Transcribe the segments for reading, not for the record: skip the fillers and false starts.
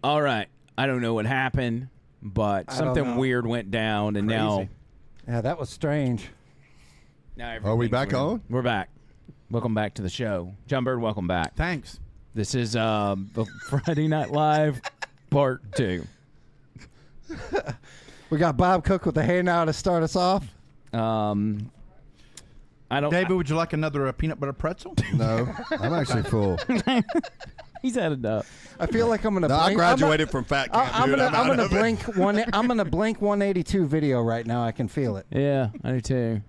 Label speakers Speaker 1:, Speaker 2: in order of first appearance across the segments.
Speaker 1: All right. I don't know what happened, but something weird went down, and now...
Speaker 2: Yeah, that was strange.
Speaker 1: Now
Speaker 3: Are we back on?
Speaker 1: We're back. Welcome back to the show. John Bird, welcome back.
Speaker 4: Thanks.
Speaker 1: This is the Friday Night Live Part 2.
Speaker 2: We got Bob Cook with the hey now to start us off.
Speaker 4: David, would you like another peanut butter pretzel?
Speaker 3: No, I'm actually full.
Speaker 1: He's had enough.
Speaker 2: I feel like I'm gonna.
Speaker 3: No, I graduated from fat camp.
Speaker 2: I'm gonna blink one. I'm gonna blink 182 video right now. I can feel it.
Speaker 1: Yeah, I do too.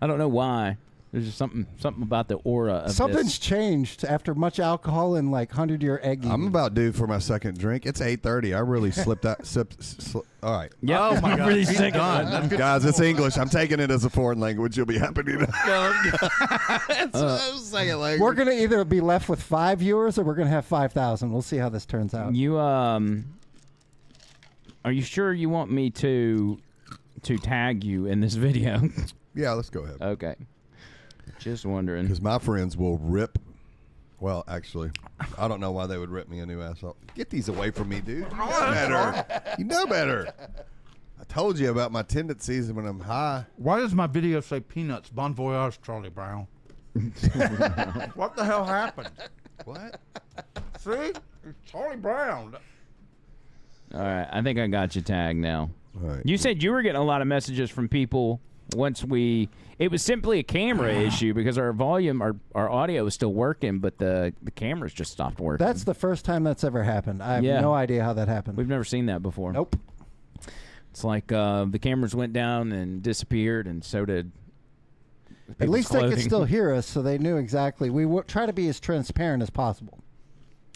Speaker 1: I don't know why. There's just something about the aura of
Speaker 2: Something's
Speaker 1: this.
Speaker 2: changed after much alcohol and like 100-year egg eating.
Speaker 3: I'm about due for my second drink. It's 8:30. I really slipped out. All right.
Speaker 1: Yep.
Speaker 4: Oh my God.
Speaker 1: Really
Speaker 4: He's
Speaker 1: sick.
Speaker 4: done.
Speaker 3: Guys, it's English. I'm taking it as a foreign language. You'll be happy to know. It's a second language.
Speaker 2: We're gonna either be left with 5 viewers or we're gonna have 5,000. We'll see how this turns out.
Speaker 1: You are you sure you want me to tag you in this video?
Speaker 3: Yeah, let's go ahead.
Speaker 1: Okay. Just wondering.
Speaker 3: Because my friends will rip. Well, actually, I don't know why they would rip me a new asshole. Get these away from me, dude. You know better. You know better. I told you about my tendencies when I'm high.
Speaker 4: Why does my video say peanuts? Bon voyage, Charlie Brown. What the hell happened?
Speaker 3: What?
Speaker 4: See? It's Charlie Brown.
Speaker 1: All right. I think I got you tagged now.
Speaker 3: All right.
Speaker 1: You said you were getting a lot of messages from people once it was simply a camera issue because our volume, our audio was still working, but the cameras just stopped working.
Speaker 2: That's the first time that's ever happened. I have no idea how that happened.
Speaker 1: We've never seen that before.
Speaker 2: Nope.
Speaker 1: It's like the cameras went down and disappeared, and so did
Speaker 2: At least
Speaker 1: clothing.
Speaker 2: they could still hear us, so they knew exactly. We try to be as transparent as possible.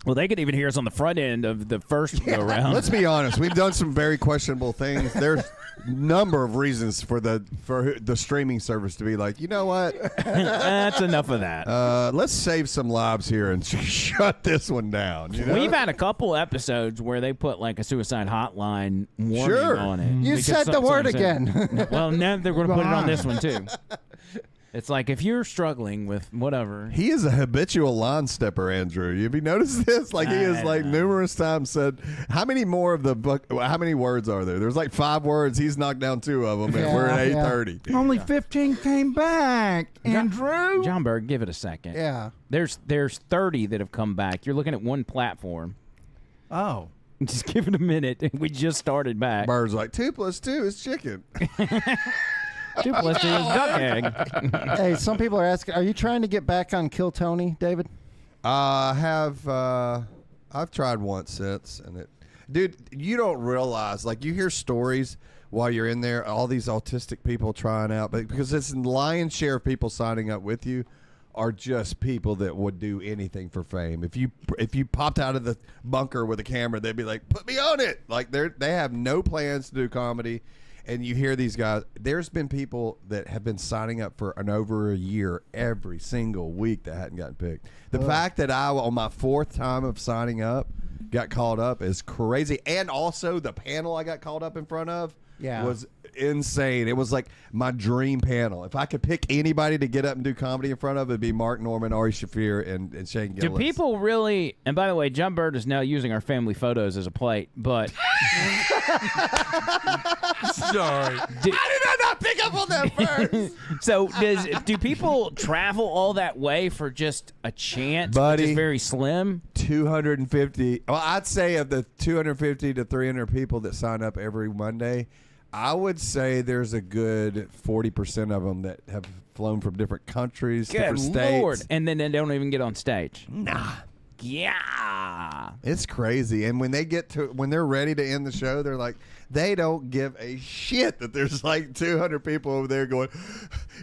Speaker 1: Well, they could even hear us on the front end of the first go-round.
Speaker 3: Let's be honest. We've done some very questionable things. There's number of reasons for the streaming service to be like, you know what?
Speaker 1: That's enough of that.
Speaker 3: Let's save some lives here and shut this one down. You know?
Speaker 1: We've had a couple episodes where they put like a suicide hotline warning on it.
Speaker 2: You said the word again.
Speaker 1: Well, now they're going to put it on this one too. It's like if you're struggling with whatever.
Speaker 3: He is a habitual line stepper, Andrew. Have you noticed this? Like he has like numerous times said, how many more of the book? How many words are there? There's like 5 words. He's knocked down 2 of them, and we're at 8:30.
Speaker 4: Only 15 came back, Andrew.
Speaker 1: John Berg, give it a second.
Speaker 2: Yeah.
Speaker 1: There's 30 that have come back. You're looking at one platform.
Speaker 4: Oh.
Speaker 1: Just give it a minute. We just started back.
Speaker 3: Bird's like 2 + 2 is chicken.
Speaker 1: 2 + 2 is duck egg.
Speaker 2: Hey, some people are asking, are you trying to get back on Kill Tony, David?
Speaker 3: I've tried once since, and dude, you don't realize, like, you hear stories while you're in there, all these autistic people trying out, but because it's the lion's share of people signing up with you are just people that would do anything for fame. If you popped out of the bunker with a camera, they'd be like, put me on it. Like they have no plans to do comedy. And you hear these guys, there's been people that have been signing up for over a year every single week that hadn't gotten picked. The fact that I, on my 4th time of signing up, got called up is crazy. And also the panel I got called up in front of was insane. It was like my dream panel. If I could pick anybody to get up and do comedy in front of, it'd be Mark Norman, Ari Shaffir, and Shane Gillis.
Speaker 1: Do people really, and by the way, John Bird is now using our family photos as a plate, but...
Speaker 4: Sorry.
Speaker 3: How did I not pick up on that first?
Speaker 1: So do people travel all that way for just a chance,
Speaker 3: Buddy,
Speaker 1: which is very slim?
Speaker 3: 250. Well, I'd say of the 250 to 300 people that sign up every Monday, I would say there's a good 40% of them that have flown from different countries, different states.
Speaker 1: Lord. And then they don't even get on stage.
Speaker 3: Nah.
Speaker 1: Yeah.
Speaker 3: It's crazy. And when they're ready to end the show, they're like, they don't give a shit that there's like 200 people over there going,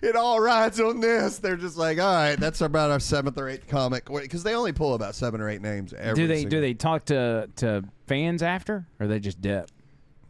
Speaker 3: it all rides on this. They're just like, all right, that's about our 7th or 8th comic. Because they only pull about 7 or 8 names every
Speaker 1: Do they talk to fans after, or they just dip?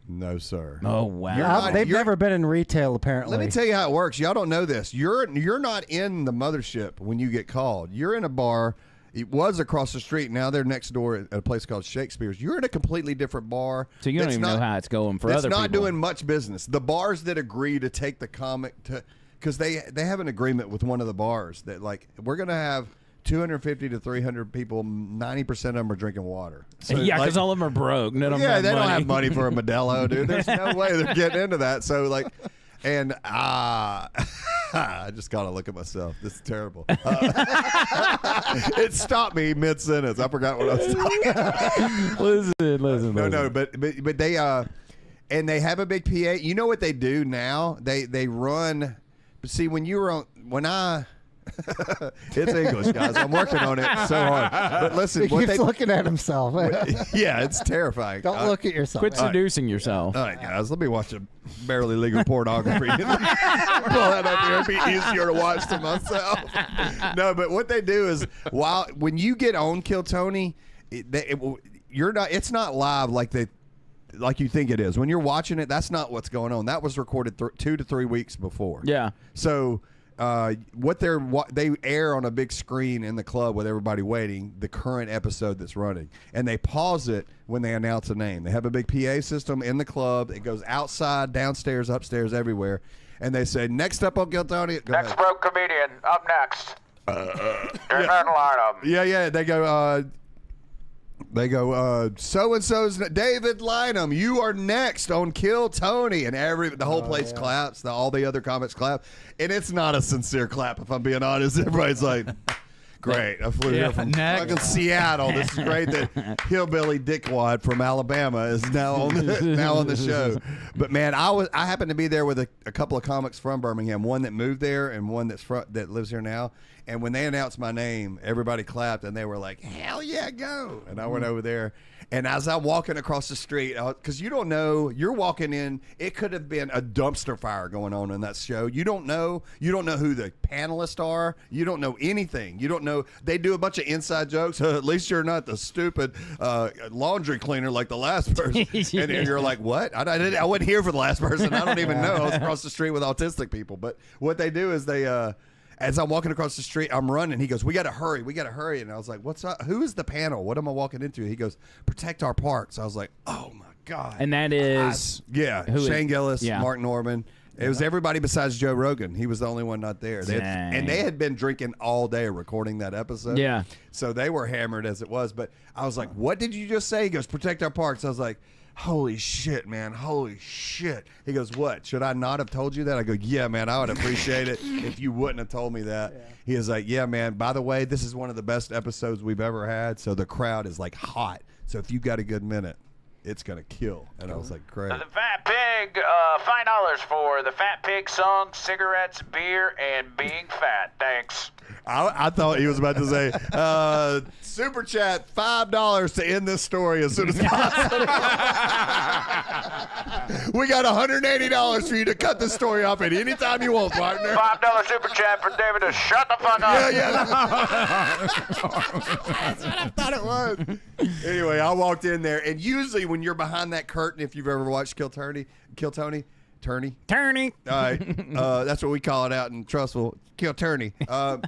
Speaker 3: No, sir.
Speaker 1: Oh, wow.
Speaker 2: They've never been in retail, apparently.
Speaker 3: Let me tell you how it works. Y'all don't know this. You're not in the mothership when you get called. You're in a bar. It was across the street. Now they're next door at a place called Shakespeare's. You're in a completely different bar.
Speaker 1: So you don't even know how it's going for other people.
Speaker 3: It's not doing much business. The bars that agree to take the comic to, because they have an agreement with one of the bars that, like, we're going to have 250 to 300 people. 90% of them are drinking water. So,
Speaker 1: yeah, because all of them are broke. None of them
Speaker 3: yeah,
Speaker 1: have
Speaker 3: they
Speaker 1: money.
Speaker 3: don't have money for a Modelo, dude. There's no way they're getting into that. So like, and I just gotta look at myself. This is terrible. It stopped me mid sentence. I forgot what I was talking about.
Speaker 1: Listen.
Speaker 3: No, but they and they have a big PA. You know what they do now? They run. See, when I it's English, guys. I'm working on it so hard. But listen,
Speaker 2: He keeps looking at himself.
Speaker 3: yeah, it's terrifying.
Speaker 2: Don't look at yourself.
Speaker 1: Quit seducing yourself.
Speaker 3: All right, guys, let me watch a barely legal pornography. Pull that up here. It'd be easier to watch to myself. No, but what they do is when you get on Kill Tony, it's not live like you think it is. When you're watching it, that's not what's going on. That was recorded 2 to 3 weeks before.
Speaker 1: Yeah.
Speaker 3: So they air on a big screen in the club with everybody waiting the current episode that's running, and they pause it when they announce a name. They have a big PA system in the club. It goes outside, downstairs, upstairs, everywhere, and they say, "Next up on Kill Tony."
Speaker 5: Next broke comedian up next. There's not a line of them.
Speaker 3: Yeah. They go, so-and-so's David Lynam, you are next on Kill Tony. And the whole place claps. All the other comics clap. And it's not a sincere clap, if I'm being honest. Everybody's like, great. I flew here from fucking Seattle. This is great that hillbilly dickwad from Alabama is now on the show. But, man, I happened to be there with a couple of comics from Birmingham, one that moved there and one that lives here now. And when they announced my name, everybody clapped, and they were like, hell yeah, go. And I went over there. And as I'm walking across the street, because you don't know, you're walking in, it could have been a dumpster fire going on in that show. You don't know who the panelists are. You don't know anything. You don't know. They do a bunch of inside jokes. At least you're not the stupid laundry cleaner like the last person. And you're like, what? I wasn't here for the last person. I don't even know. I was across the street with autistic people. But what they do is as I'm walking across the street, I'm running. He goes, we got to hurry. And I was like, what's up? Who is the panel? What am I walking into? He goes, protect our parks. I was like, oh, my God.
Speaker 1: And that is...
Speaker 3: Shane Gillis, Mark Norman. It was everybody besides Joe Rogan. He was the only one not there. They had been drinking all day recording that episode.
Speaker 1: Yeah.
Speaker 3: So they were hammered as it was. But I was like, what did you just say? He goes, protect our parks. I was like, holy shit, man. Holy shit. He goes, what? Should I not have told you that? I go, yeah, man, I would appreciate it if you wouldn't have told me that. Yeah. He is like, yeah, man, by the way, this is one of the best episodes we've ever had. So the crowd is like hot. So if you got a good minute, it's going to kill. And I was like, great.
Speaker 5: The Fat Pig, $5 for the Fat Pig song, cigarettes, beer, and being fat. Thanks.
Speaker 3: I thought he was about to say, super chat, $5 to end this story as soon as possible. We got $180 for you to cut this story off at any time you want, partner.
Speaker 5: $5 super chat for David to shut the fuck up.
Speaker 3: Yeah. That's what I thought it was. Anyway, I walked in there, and usually when you're behind that curtain, if you've ever watched Kill Tony. Turney. All right, that's what we call it out in Trussville. Kill Turney.
Speaker 1: Oh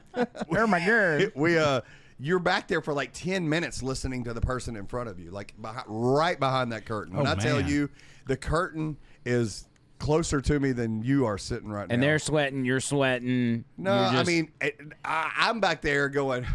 Speaker 1: my God.
Speaker 3: You're back there for like 10 minutes listening to the person in front of you, like right behind that curtain. When I tell you, the curtain is closer to me than you are sitting right now.
Speaker 1: And they're sweating, you're sweating.
Speaker 3: No, I mean, I'm back there going,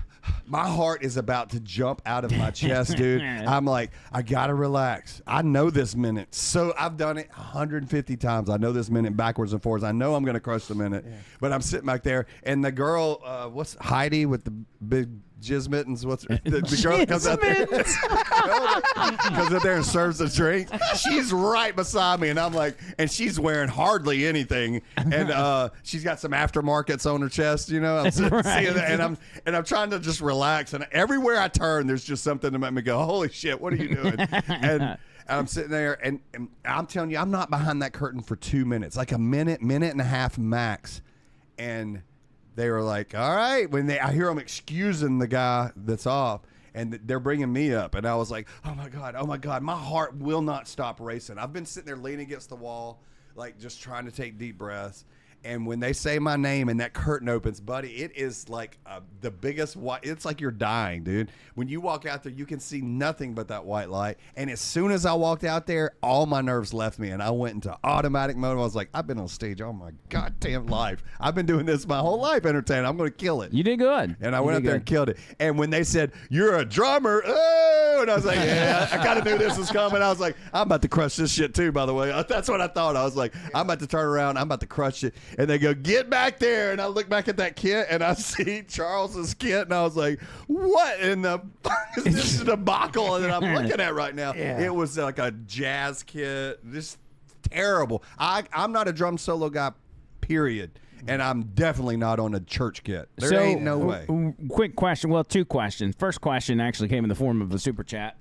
Speaker 3: my heart is about to jump out of my chest, dude. I'm like, I got to relax. I know this minute. So I've done it 150 times. I know this minute backwards and forwards. I know I'm going to crush the minute. Yeah. But I'm sitting back there, and the girl, what's Heidi with the big jizz mittens? What's the girl that comes out there? Comes out there and serves a drink. She's right beside me, and I'm like, and she's wearing hardly anything, and she's got some aftermarkets on her chest, you know. I'm seeing that, and I'm trying to just relax, and everywhere I turn, there's just something to make me go, holy shit, what are you doing? And I'm sitting there, and I'm telling you, I'm not behind that curtain for 2 minutes, like a minute and a half max, and they were like, all right. I hear them excusing the guy that's off, and they're bringing me up. And I was like, oh, my God. My heart will not stop racing. I've been sitting there leaning against the wall, like just trying to take deep breaths. And when they say my name and that curtain opens, buddy, it is like the biggest white. It's like you're dying, dude. When you walk out there, you can see nothing but that white light. And as soon as I walked out there, all my nerves left me, and I went into automatic mode. I was like, I've been on stage all my goddamn life. I've been doing this my whole life, entertaining. I'm going to kill it.
Speaker 1: You did good.
Speaker 3: And I went up there and killed it. And when they said, "You're a drummer," oh, and I was like, yeah, I kind of knew this was coming. I was like, I'm about to crush this shit too, by the way. That's what I thought. I was like, I'm about to turn around. I'm about to crush it. And they go, "Get back there." And I look back at that kit, and I see Charles's kit, and I was like, what in the fuck is this debacle that I'm looking at right now?
Speaker 2: Yeah.
Speaker 3: It was like a jazz kit. Just terrible. I'm not a drum solo guy, period. And I'm definitely not on a church kit. There ain't no way.
Speaker 1: Quick question. Well, 2 questions. First question actually came in the form of a super chat.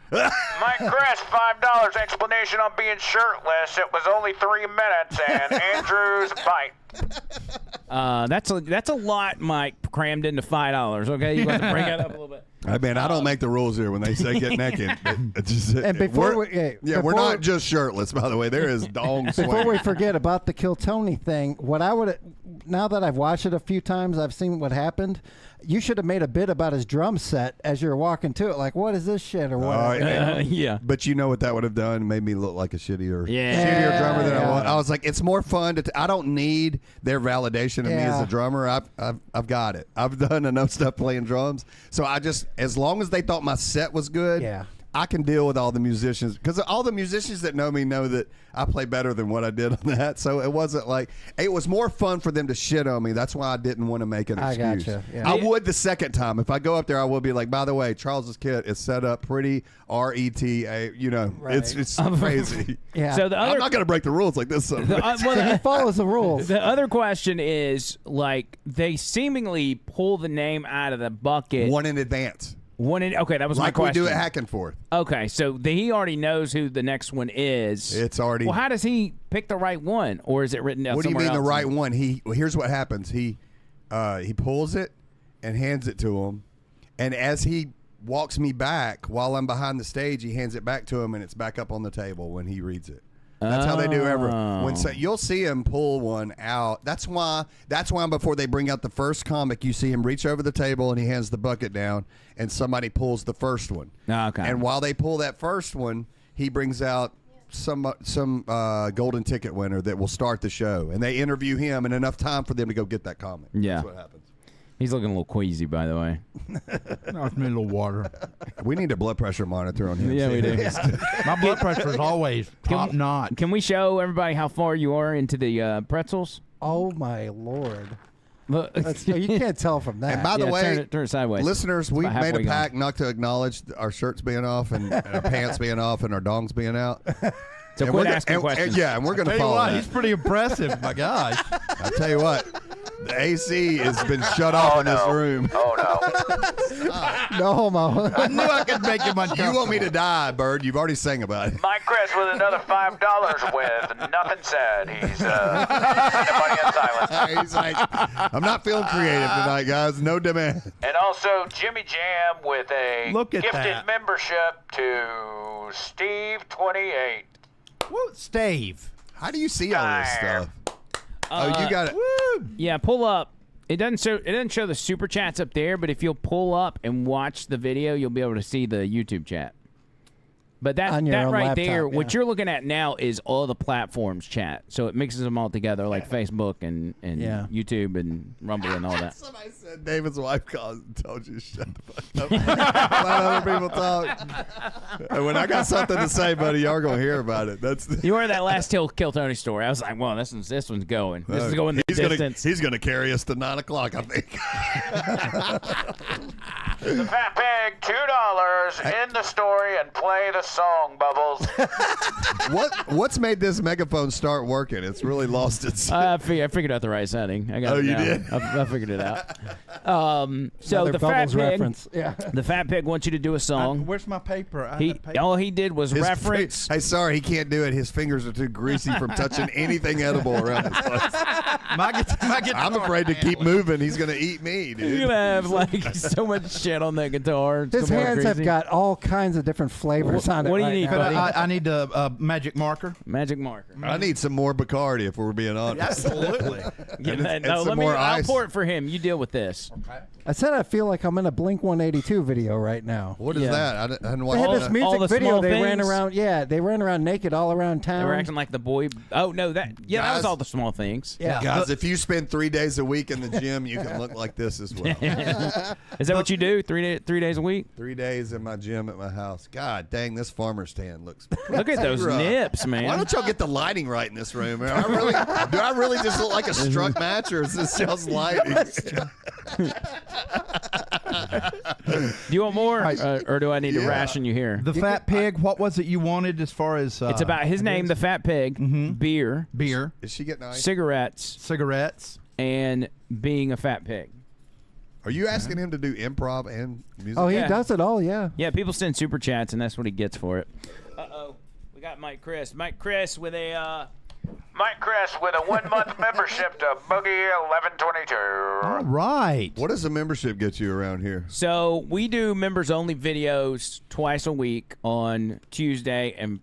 Speaker 5: Mike Chris, $5 explanation on being shirtless. It was only 3 minutes, and Andrew's bite.
Speaker 1: That's a lot, Mike, crammed into $5. Okay, you got to bring that up a little bit.
Speaker 3: I mean, I don't make the rules here when they say get naked.
Speaker 2: And before
Speaker 3: we're not just shirtless, by the way. There is dong swing.
Speaker 2: Before we forget about the Kill Tony thing, what I would, now that I've watched it a few times, I've seen what happened. You should have made a bit about his drum set as you're walking to it. Like, what is this shit or what?
Speaker 1: Yeah.
Speaker 3: But you know what that would have done? Made me look like a shittier drummer than I was.
Speaker 2: Yeah.
Speaker 3: I was like, it's more fun to. I don't need their validation of me as a drummer. I've got it. I've done enough stuff playing drums. So I just, as long as they thought my set was good, I can deal with all the musicians, because all the musicians that know me know that I play better than what I did on that. So it wasn't like, it was more fun for them to shit on me. That's why I didn't want to make an excuse.
Speaker 2: I gotcha. Yeah.
Speaker 3: I would the second time. If I go up there, I will be like, by the way, Charles's kit is set up pretty RETA. You know, it's crazy.
Speaker 2: Yeah.
Speaker 1: So
Speaker 3: I'm not going to break the rules like this.
Speaker 2: He follows the rules.
Speaker 1: The other question is, like, they seemingly pull the name out of the bucket.
Speaker 3: One in advance.
Speaker 1: Okay, that was my question.
Speaker 3: Like we do at Hackenforth.
Speaker 1: Okay, so he already knows who the next one is.
Speaker 3: It's already.
Speaker 1: Well, how does he pick the right one, or is it written down
Speaker 3: What do you
Speaker 1: somewhere
Speaker 3: mean the
Speaker 1: else?
Speaker 3: right one? Here's what happens. He pulls it and hands it to him, and as he walks me back while I'm behind the stage, he hands it back to him, and it's back up on the table when he reads it. That's how they do you'll see him pull one out. That's why before they bring out the first comic, you see him reach over the table and he hands the bucket down, and somebody pulls the first one.
Speaker 1: Okay.
Speaker 3: And while they pull that first one, he brings out some golden ticket winner that will start the show, and they interview him in enough time for them to go get that comic.
Speaker 1: Yeah.
Speaker 3: That's what happens.
Speaker 1: He's looking a little queasy, by the way.
Speaker 4: Knocked me a little water.
Speaker 3: We need a blood pressure monitor on him.
Speaker 1: Yeah, we do.
Speaker 4: My blood pressure is always top notch.
Speaker 1: Can we show everybody how far you are into the pretzels?
Speaker 2: Oh my Lord!
Speaker 1: Look,
Speaker 2: You can't tell from that.
Speaker 3: And by the way,
Speaker 1: turn it sideways.
Speaker 3: listeners, we've
Speaker 1: about
Speaker 3: made a
Speaker 1: halfway gone.
Speaker 3: pact not to acknowledge our shirts being off and our pants being off and our dongs being out.
Speaker 1: So
Speaker 3: And
Speaker 1: quit
Speaker 3: we're
Speaker 1: asking questions.
Speaker 3: and we're going to
Speaker 4: Tell you
Speaker 3: follow
Speaker 4: what,
Speaker 3: that.
Speaker 4: he's pretty impressive, my gosh.
Speaker 3: I tell you what, the AC has been shut off in this room.
Speaker 5: Oh, no.
Speaker 2: no homo.
Speaker 4: I knew I could make him uncomfortable.
Speaker 3: You want me to die, Bird? You've already sang about it.
Speaker 5: Mike Chris with another $5 with nothing said. He's money in silence.
Speaker 3: He's like, I'm not feeling creative tonight, guys. No demand.
Speaker 5: And also Jimmy Jam with a
Speaker 4: Look at
Speaker 5: gifted
Speaker 4: that.
Speaker 5: membership to Steve28.
Speaker 4: Whoa, Stave.
Speaker 3: How do you see all this stuff? You got it.
Speaker 4: Woo!
Speaker 1: Yeah, pull up. It doesn't show the super chats up there, but if you'll pull up and watch the video, you'll be able to see the YouTube chat. But that
Speaker 2: On your own
Speaker 1: right
Speaker 2: laptop,
Speaker 1: there,
Speaker 2: yeah.
Speaker 1: what you're looking at now is all the platforms chat. So it mixes them all together, like Facebook and
Speaker 2: Yeah.
Speaker 1: YouTube and Rumble and all that.
Speaker 3: Somebody said David's wife called and told you to shut the fuck up. Let other people talk. And when I got something to say, buddy, y'all are going to hear about it. That's the,
Speaker 1: You were that last Kill Tony story. I was like, well, this one's going. This is going the distance.
Speaker 3: He's gonna carry us to 9 o'clock, I think.
Speaker 5: The Fat Pig, $2 in the story and play the song, Bubbles.
Speaker 3: What's made this megaphone start working? It's really lost its.
Speaker 1: I figured out the right setting. I got
Speaker 3: Oh,
Speaker 1: it
Speaker 3: you
Speaker 1: now.
Speaker 3: did?
Speaker 1: I figured it out. So
Speaker 2: Another
Speaker 1: the fat
Speaker 2: Bubbles
Speaker 1: pig,
Speaker 2: reference. Yeah.
Speaker 1: the fat pig wants you to do a song.
Speaker 4: Where's my paper? I
Speaker 1: He
Speaker 4: had paper.
Speaker 1: all he did was
Speaker 3: His
Speaker 1: reference.
Speaker 3: Hey, sorry, he can't do it. His fingers are too greasy from touching anything edible around his place.
Speaker 4: my guitar
Speaker 3: I'm afraid to keep moving. He's gonna eat me,
Speaker 1: You're
Speaker 3: dude.
Speaker 1: gonna have like so much shit on that guitar. It's
Speaker 2: His
Speaker 1: gonna be
Speaker 2: hands have
Speaker 1: crazy.
Speaker 2: got all kinds of different flavors on it.
Speaker 1: what do you
Speaker 2: right
Speaker 1: need,
Speaker 2: now.
Speaker 1: buddy?
Speaker 4: I need a magic marker.
Speaker 1: Magic marker.
Speaker 3: I need some more Bacardi if we're being honest.
Speaker 4: Absolutely.
Speaker 1: Give
Speaker 3: And
Speaker 1: that-
Speaker 3: and
Speaker 1: no,
Speaker 3: some
Speaker 1: let me.
Speaker 3: more
Speaker 1: I'll
Speaker 3: ice.
Speaker 1: pour it for him. You deal with this.
Speaker 2: I said I feel like I'm in a Blink 182 video right now.
Speaker 3: What is
Speaker 1: Yeah.
Speaker 3: that? I didn't
Speaker 2: They
Speaker 3: watch
Speaker 2: had
Speaker 1: All-
Speaker 2: this
Speaker 3: that.
Speaker 2: music
Speaker 1: the
Speaker 2: video.
Speaker 1: small
Speaker 2: They ran
Speaker 1: things.
Speaker 2: around. Yeah, they ran around naked all around
Speaker 1: They
Speaker 2: town.
Speaker 1: were acting like the boy. Oh no, that that was
Speaker 3: Guys.
Speaker 1: all the small things.
Speaker 2: Yeah.
Speaker 3: Guys, if you spend 3 days a week in the gym, you can look like this as well.
Speaker 1: Is that what you do? 3 days a week?
Speaker 3: 3 days in my gym at my house. God dang, this farmer stand looks.
Speaker 1: Look at those
Speaker 3: rough.
Speaker 1: nips, man.
Speaker 3: Why don't y'all get the lighting right in this room? Do I really just look like a struck match, or is this just lighting?
Speaker 1: Do you want more, or do I need to
Speaker 3: Yeah.
Speaker 1: ration you here?
Speaker 4: The fat pig. What was it you wanted as far as?
Speaker 1: It's about his name, the fat pig, beer,
Speaker 4: beer,
Speaker 3: Is she getting ice?
Speaker 1: cigarettes,
Speaker 4: cigarettes.
Speaker 1: and being a fat pig.
Speaker 3: Are you asking him to do improv and music?
Speaker 2: Oh, he
Speaker 1: Yeah.
Speaker 2: does it all. Yeah.
Speaker 1: Yeah, people send super chats, and that's what he gets for it. Uh-oh. We got Mike Chris. Mike Chris with a,
Speaker 5: Mike Chris with a 1-month membership to Boogie 1122.
Speaker 4: All right.
Speaker 3: What does a membership get you around here?
Speaker 1: So we do members-only videos twice a week on Tuesday and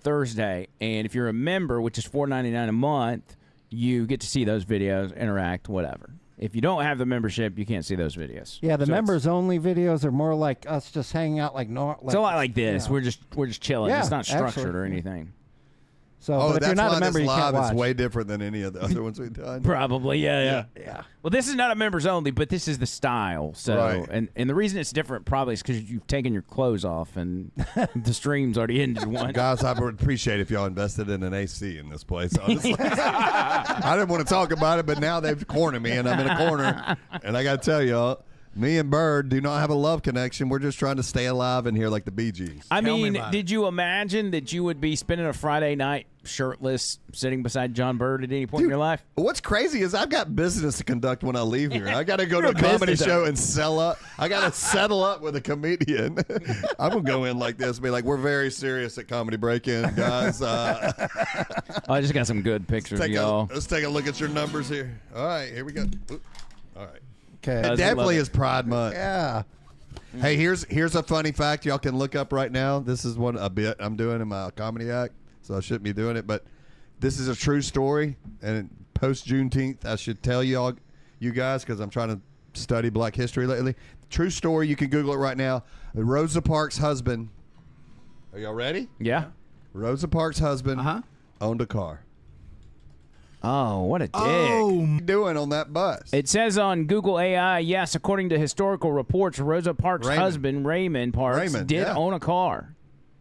Speaker 1: Thursday. And if you're a member, which is $4.99 a month, you get to see those videos, interact, whatever. If you don't have the membership, you can't see those videos.
Speaker 2: Yeah, the
Speaker 1: So
Speaker 2: members only videos are more like us just hanging out like
Speaker 1: It's a lot like this.
Speaker 2: Yeah.
Speaker 1: We're just chilling.
Speaker 2: Yeah,
Speaker 1: It's not structured
Speaker 2: actually.
Speaker 1: or anything.
Speaker 2: So,
Speaker 3: Oh,
Speaker 2: but if
Speaker 3: that's
Speaker 2: you're not
Speaker 3: why
Speaker 2: a member,
Speaker 3: this
Speaker 2: you can't
Speaker 3: live
Speaker 2: watch.
Speaker 3: is way different than any of the other ones we've done.
Speaker 1: Probably, yeah.
Speaker 2: Yeah.
Speaker 1: Well, this is not a members only, but this is the style. So,
Speaker 3: Right.
Speaker 1: and the reason it's different probably is because you've taken your clothes off and the stream's already ended once.
Speaker 3: Guys, I would appreciate if y'all invested in an AC in this place, honestly. I didn't want to talk about it, but now they've cornered me, and I'm in a corner. And I got to tell y'all, me and Bird do not have a love connection. We're just trying to stay alive in here like the Bee Gees.
Speaker 1: I
Speaker 4: Tell me
Speaker 1: mean,
Speaker 4: about
Speaker 1: did you imagine that you would be spending a Friday night shirtless, sitting beside John Bird at any point in your life?
Speaker 3: What's crazy is I've got business to conduct when I leave here. I got to go to a
Speaker 1: You're a
Speaker 3: comedy
Speaker 1: business
Speaker 3: show and sell up. I got to settle up with a comedian. I'm going to go in like this and be like, we're very serious at Comedy Break-In, guys.
Speaker 1: Oh, I just got some good pictures, y'all.
Speaker 3: Let's take a look at your numbers here. All right, here we go. Oop. All right.
Speaker 2: Okay.
Speaker 3: It definitely is Pride Month.
Speaker 2: Yeah.
Speaker 3: Hey, here's a funny fact y'all can look up right now. This is a bit I'm doing in my comedy act, so I shouldn't be doing it, but this is a true story. And post Juneteenth, I should tell you guys, because I'm trying to study Black history lately. True story. You can Google it right now. Rosa Parks' husband. Are y'all ready?
Speaker 1: Yeah.
Speaker 3: Rosa Parks' husband owned a car.
Speaker 1: Oh, what a dick.
Speaker 3: What are you doing on that bus?
Speaker 1: It says on Google AI, yes, according to historical reports, Rosa Parks' husband, Raymond Parks, did own a car.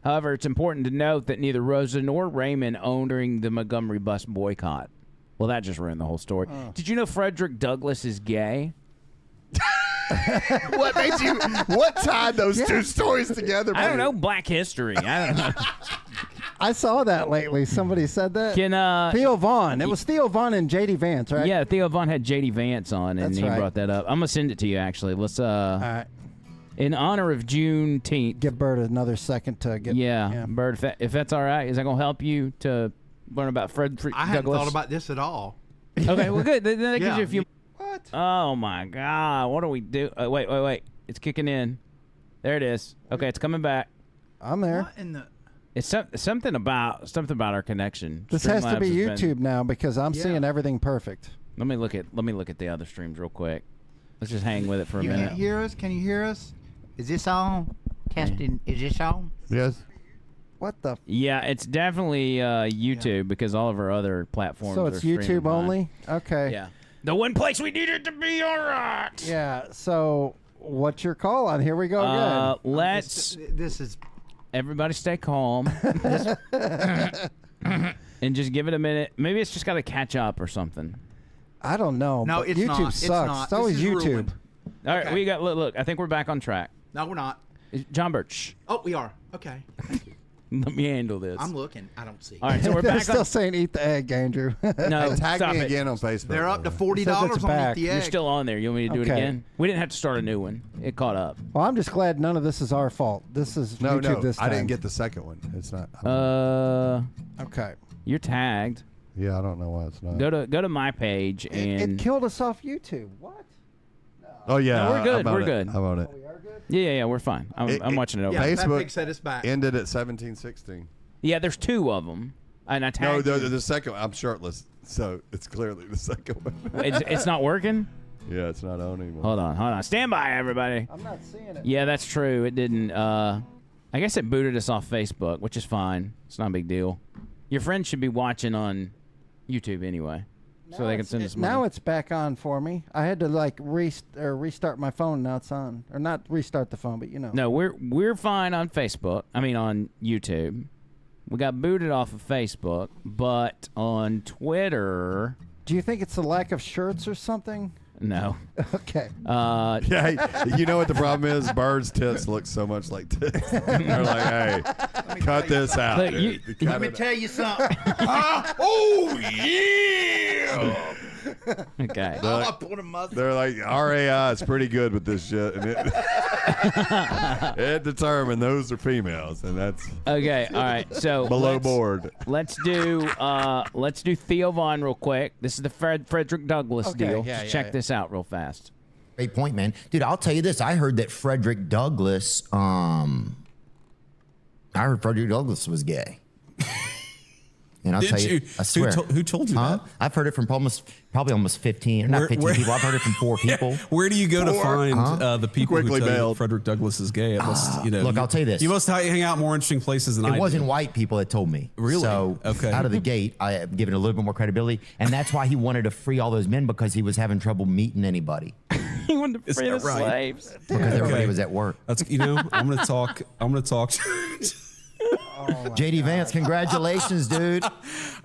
Speaker 1: However, it's important to note that neither Rosa nor Raymond owned during the Montgomery bus boycott. Well, that just ruined the whole story. Did you know Frederick Douglass is gay?
Speaker 3: What made you? What tied those two stories together?
Speaker 1: I don't
Speaker 3: buddy?
Speaker 1: know. Black history. I don't know.
Speaker 2: I saw that lately. Somebody said that.
Speaker 1: Can
Speaker 2: Theo Vaughn. It was Theo Vaughn and J.D. Vance, right?
Speaker 1: Yeah, Theo Vaughn had J.D. Vance on, and
Speaker 2: That's
Speaker 1: he
Speaker 2: right.
Speaker 1: brought that up. I'm gonna send it to you. Actually, let's
Speaker 2: All right.
Speaker 1: in honor of Juneteenth.
Speaker 2: Give Bird another second to get.
Speaker 1: Yeah, Bird, if that's all right, is that gonna help you to learn about Frederick
Speaker 4: I hadn't
Speaker 1: Douglass?
Speaker 4: thought about this at all.
Speaker 1: Okay, well, good. Then that gives you a few.
Speaker 3: What?
Speaker 1: Oh my God, what do we do? Wait! It's kicking in. There it is. Okay, it's coming back.
Speaker 2: I'm there.
Speaker 4: What in the?
Speaker 1: It's something about our connection.
Speaker 2: This has to be
Speaker 1: Streamlabs has been-
Speaker 2: YouTube now because I'm seeing everything perfect.
Speaker 1: Let me look at the other streams real quick. Let's just hang with it for a
Speaker 6: You
Speaker 1: minute.
Speaker 6: can't hear us? Can you hear us? Is this on? Testing. Is this on?
Speaker 3: Yes.
Speaker 2: What the?
Speaker 1: Yeah, it's definitely YouTube because all of our other platforms.
Speaker 2: So
Speaker 1: are
Speaker 2: it's
Speaker 1: streaming
Speaker 2: YouTube
Speaker 1: fine.
Speaker 2: only? Okay.
Speaker 1: Yeah, the one place we need it to be. All right.
Speaker 2: Yeah. So what's your call on? Here we go again.
Speaker 1: Let's
Speaker 6: This is.
Speaker 1: everybody stay calm and just give it a minute. Maybe it's just got to catch up or something.
Speaker 2: I don't know.
Speaker 6: No,
Speaker 2: but
Speaker 6: it's
Speaker 2: YouTube
Speaker 6: not. It's
Speaker 2: sucks.
Speaker 6: not.
Speaker 2: It's always
Speaker 6: This is
Speaker 2: YouTube.
Speaker 6: ruined.
Speaker 1: All right,
Speaker 6: Okay.
Speaker 1: we got look. I think we're back on track.
Speaker 4: No, we're not.
Speaker 1: John Birch.
Speaker 4: Oh, we are. Okay.
Speaker 1: Let me handle this.
Speaker 4: I'm looking. I don't see.
Speaker 1: All right, so we're
Speaker 2: They're
Speaker 1: back
Speaker 2: still
Speaker 1: on.
Speaker 2: saying eat the egg, Andrew.
Speaker 1: No,
Speaker 3: Tag
Speaker 1: stop
Speaker 3: me
Speaker 1: it.
Speaker 3: again on Facebook.
Speaker 4: They're up to $40
Speaker 2: it's
Speaker 4: on
Speaker 2: back.
Speaker 4: Eat the Egg.
Speaker 1: You're still on there. You want me to do it
Speaker 2: Okay.
Speaker 1: again? We didn't have to start a new one. It caught up.
Speaker 2: Well, I'm just glad none of this is our fault. This is YouTube this time.
Speaker 3: I didn't get the second one. It's not.
Speaker 2: Okay.
Speaker 1: You're tagged.
Speaker 3: Yeah, I don't know why it's not.
Speaker 1: Go to my page and
Speaker 2: It killed us off YouTube. What?
Speaker 3: Oh yeah,
Speaker 1: No, we're good,
Speaker 3: I'm on
Speaker 1: we're
Speaker 3: it.
Speaker 1: good.
Speaker 3: I'm on it.
Speaker 2: We are good?
Speaker 1: yeah, we're fine. I'm watching it over.
Speaker 4: Yeah,
Speaker 1: Yeah.
Speaker 4: Fat
Speaker 3: Facebook
Speaker 4: Pig said it's back.
Speaker 3: Ended at 1716.
Speaker 1: There's two of them, and I
Speaker 3: No,
Speaker 1: tagged. you.
Speaker 3: the second. I'm shirtless, so it's clearly the second one.
Speaker 1: It's not working.
Speaker 3: Yeah, it's not on anymore.
Speaker 1: Hold on. Stand by, everybody.
Speaker 2: I'm not seeing it.
Speaker 1: Yeah, that's true. It didn't. I guess it booted us off Facebook, which is fine. It's not a big deal. Your friends should be watching on YouTube anyway, so they can send us money.
Speaker 2: Now it's back on for me. I had to like restart my phone. Now it's on, or not restart the phone, but you know.
Speaker 1: No, we're fine on Facebook. I mean on YouTube. We got booted off of Facebook, but on Twitter,
Speaker 2: Do you think it's the lack of shirts or something?
Speaker 1: no.
Speaker 2: Okay.
Speaker 3: Yeah, you know what the problem is? Birds' tits look so much like tits. They're like, hey, cut this out.
Speaker 1: Look,
Speaker 3: dude.
Speaker 1: you-
Speaker 3: Cut
Speaker 4: Let me
Speaker 3: it
Speaker 4: tell you something. Oh, yeah.
Speaker 1: Okay.
Speaker 4: I put a muzzle.
Speaker 3: They're like, our AI is pretty good with this shit, and it determined those are females, and that's
Speaker 1: Okay. All right. So
Speaker 3: below board.
Speaker 1: Let's do Theo Von real quick. This is the Frederick Douglass
Speaker 2: Okay,
Speaker 1: deal.
Speaker 2: yeah,
Speaker 1: Just
Speaker 2: yeah,
Speaker 1: check this out real fast.
Speaker 7: Great point, man. Dude, I'll tell you this. I heard that Frederick Douglass was gay. And I'll
Speaker 8: Did
Speaker 7: tell you,
Speaker 8: you?
Speaker 7: I swear.
Speaker 8: Who told you that?
Speaker 7: I've heard it from probably almost 15, or not 15 people. I've heard it from 4 people.
Speaker 8: Where do you go to find the people
Speaker 3: Quickly
Speaker 8: who tell you
Speaker 3: bailed.
Speaker 8: that Frederick Douglass is gay? It must,
Speaker 7: Look, I'll tell you this.
Speaker 8: You must hang out more interesting places than I
Speaker 7: It
Speaker 8: do.
Speaker 7: wasn't white people that told me.
Speaker 8: Really?
Speaker 7: So
Speaker 8: Okay.
Speaker 7: out of the gate, I have given it a little bit more credibility. And that's why he wanted to free all those men, because he was having trouble meeting anybody.
Speaker 1: He wanted to
Speaker 8: Is
Speaker 1: free the
Speaker 8: that right?
Speaker 1: slaves.
Speaker 7: Because everybody was at work.
Speaker 8: That's I'm gonna talk.
Speaker 7: JD Vance, congratulations, dude.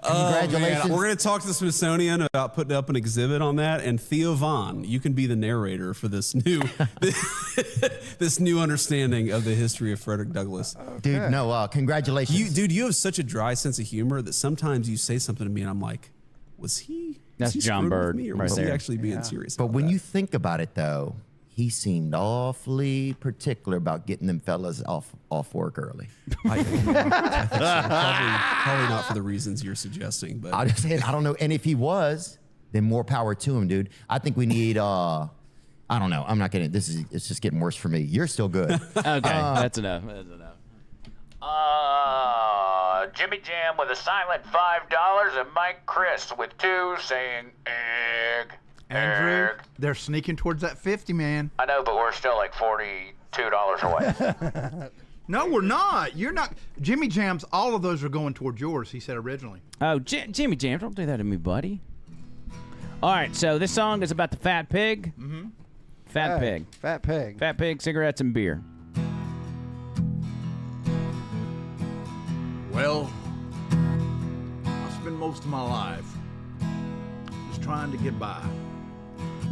Speaker 7: Congratulations.
Speaker 8: We're gonna talk to the Smithsonian about putting up an exhibit on that. And Theo Von, you can be the narrator for this new this new understanding of the history of Frederick Douglass.
Speaker 7: Dude, no, congratulations.
Speaker 8: You have such a dry sense of humor that sometimes you say something to me and I'm like, was he?
Speaker 1: That's
Speaker 8: was he
Speaker 1: John
Speaker 8: screwing with
Speaker 1: Bird
Speaker 8: me, or
Speaker 1: right
Speaker 8: was he
Speaker 1: there.
Speaker 8: actually being serious?
Speaker 7: But
Speaker 8: about
Speaker 7: when
Speaker 8: that?
Speaker 7: you think about it, though, he seemed awfully particular about getting them fellas off work early.
Speaker 8: I think so. Probably not for the reasons you're suggesting, but
Speaker 7: I just saying, I don't know. And if he was, then more power to him, dude. I think we need. I don't know. I'm not gonna. It's just getting worse for me. You're still good.
Speaker 1: Okay, that's enough. That's enough.
Speaker 5: Jimmy Jam with a silent $5 and Mike Chris with 2 saying egg.
Speaker 4: Andrew,
Speaker 5: Egg.
Speaker 4: they're sneaking towards that 50, man.
Speaker 5: I know, but we're still like $42 away.
Speaker 4: No, we're not. You're not. Jimmy Jam's, all of those are going towards yours, he said originally.
Speaker 1: Oh, Jimmy Jam, don't do that to me, buddy. All right, so this song is about the fat pig. Mm-hmm. Fat pig.
Speaker 2: Fat pig.
Speaker 1: Fat pig, cigarettes, and beer.
Speaker 4: Well, I spend most of my life just trying to get by.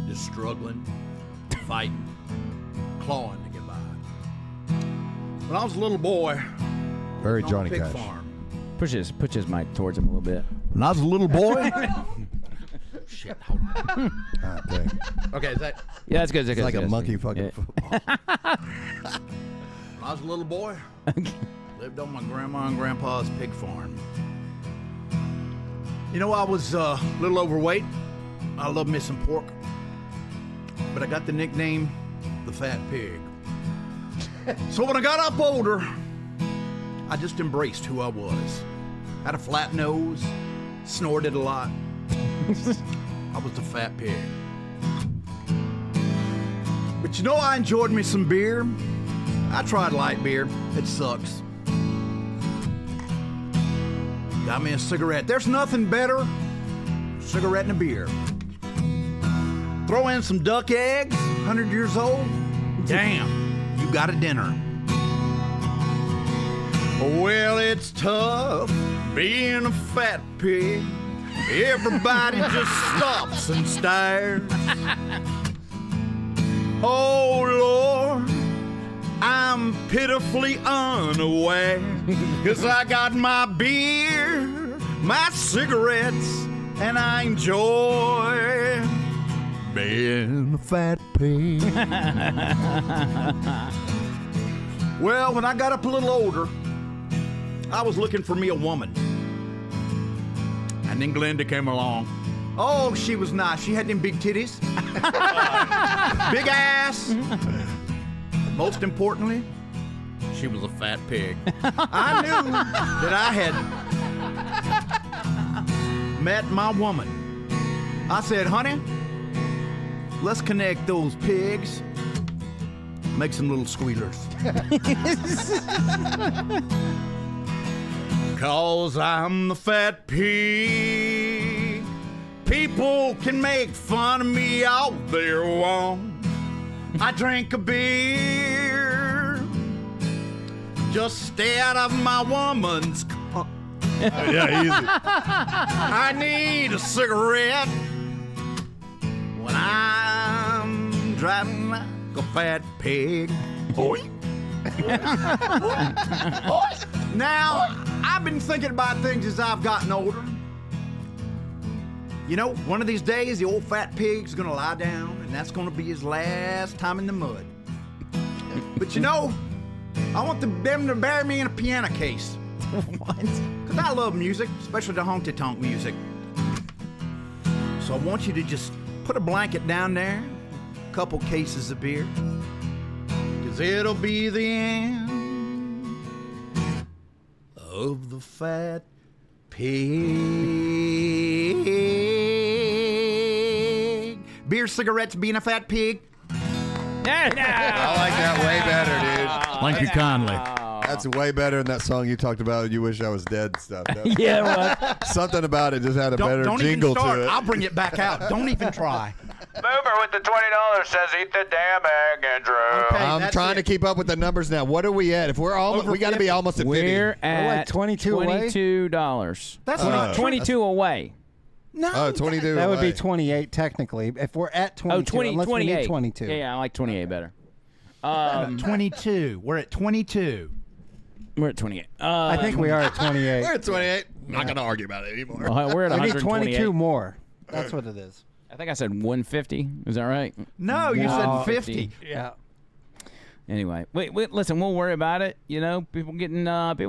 Speaker 4: Just struggling, fighting, clawing to get by. When I was a little boy,
Speaker 3: Very
Speaker 4: on
Speaker 3: Johnny
Speaker 4: a pig
Speaker 3: Cash.
Speaker 4: farm.
Speaker 1: Push his mic towards him a little bit.
Speaker 4: When I was a little boy. Shit, hold on.
Speaker 3: God dang.
Speaker 4: Okay, is that?
Speaker 1: Yeah, that's good. That's
Speaker 3: It's
Speaker 1: good,
Speaker 3: like a
Speaker 1: that's
Speaker 3: monkey
Speaker 1: good.
Speaker 3: fucking
Speaker 1: Yeah.
Speaker 3: football.
Speaker 4: When I was a little boy, lived on my grandma and grandpa's pig farm. You know, I was a little overweight. I love me some pork. But I got the nickname, the Fat Pig. So when I got up older, I just embraced who I was. Had a flat nose, snorted a lot. I was the Fat Pig. But you know, I enjoyed me some beer. I tried light beer. It sucks. Got me a cigarette. There's nothing better. Cigarette and a beer. Throw in some duck eggs, 100 years old. Damn, you got a dinner. Well, it's tough being a fat pig. Everybody just stops and stares. Oh, Lord, I'm pitifully unaware. 'Cause I got my beer, my cigarettes, and I enjoy being a fat pig. Well, when I got up a little older, I was looking for me a woman. And then Glenda came along. Oh, she was nice. She had them big titties, big ass. Most importantly, she was a fat pig. I knew that I had met my woman. I said, honey, let's connect those pigs. Make some little squealers. 'Cause I'm the fat pig. People can make fun of me all they want. I drink a beer. Just stay out of my woman's car.
Speaker 3: Yeah, easy.
Speaker 4: I need a cigarette when I'm driving like a fat pig. Oi. Now, I've been thinking about things as I've gotten older. You know, one of these days, the old fat pig's gonna lie down, and that's gonna be his last time in the mud. But you know, I want them to bury me in a piano case. What? Because I love music, especially the honky-tonk music. So I want you to just put a blanket down there, a couple cases of beer, because it'll be the end of the fat pig. Beer, cigarettes, being a fat pig.
Speaker 3: I like that way better, dude.
Speaker 4: Thank you kindly.
Speaker 3: That's way better than that song you talked about, You Wish I Was Dead stuff. That-
Speaker 1: Yeah, it was.
Speaker 3: Something about it just had a better
Speaker 4: Don't
Speaker 3: jingle
Speaker 4: even start.
Speaker 3: to it.
Speaker 4: I'll bring it back out. Don't even try.
Speaker 5: Boomer with the $20 says, "Eat the damn egg, Andrew."
Speaker 4: Okay.
Speaker 3: I'm
Speaker 4: that's
Speaker 3: trying
Speaker 4: it.
Speaker 3: to keep up with the numbers now. What are we at? If we're almost, we got to be almost at 50.
Speaker 1: We're at
Speaker 2: like 22 away?
Speaker 1: $22.
Speaker 4: That's not
Speaker 1: 22 away.
Speaker 4: No.
Speaker 3: Oh, 22
Speaker 2: That would be
Speaker 3: away.
Speaker 2: 28 technically. If we're at 22,
Speaker 1: Oh, 20,
Speaker 2: unless
Speaker 1: 28.
Speaker 2: we need 22.
Speaker 1: Yeah, I like 28 better.
Speaker 4: 22. We're at 22.
Speaker 1: We're at 28.
Speaker 2: I think we are at 28.
Speaker 3: We're at 28. I'm not going to argue about it anymore.
Speaker 1: We're at
Speaker 2: We need
Speaker 1: 128.
Speaker 2: 22 more. That's what it is.
Speaker 1: I think I said 150. Is that right?
Speaker 4: No, you said 50.
Speaker 2: Yeah.
Speaker 1: Anyway, wait, listen, we'll worry about it. You know, people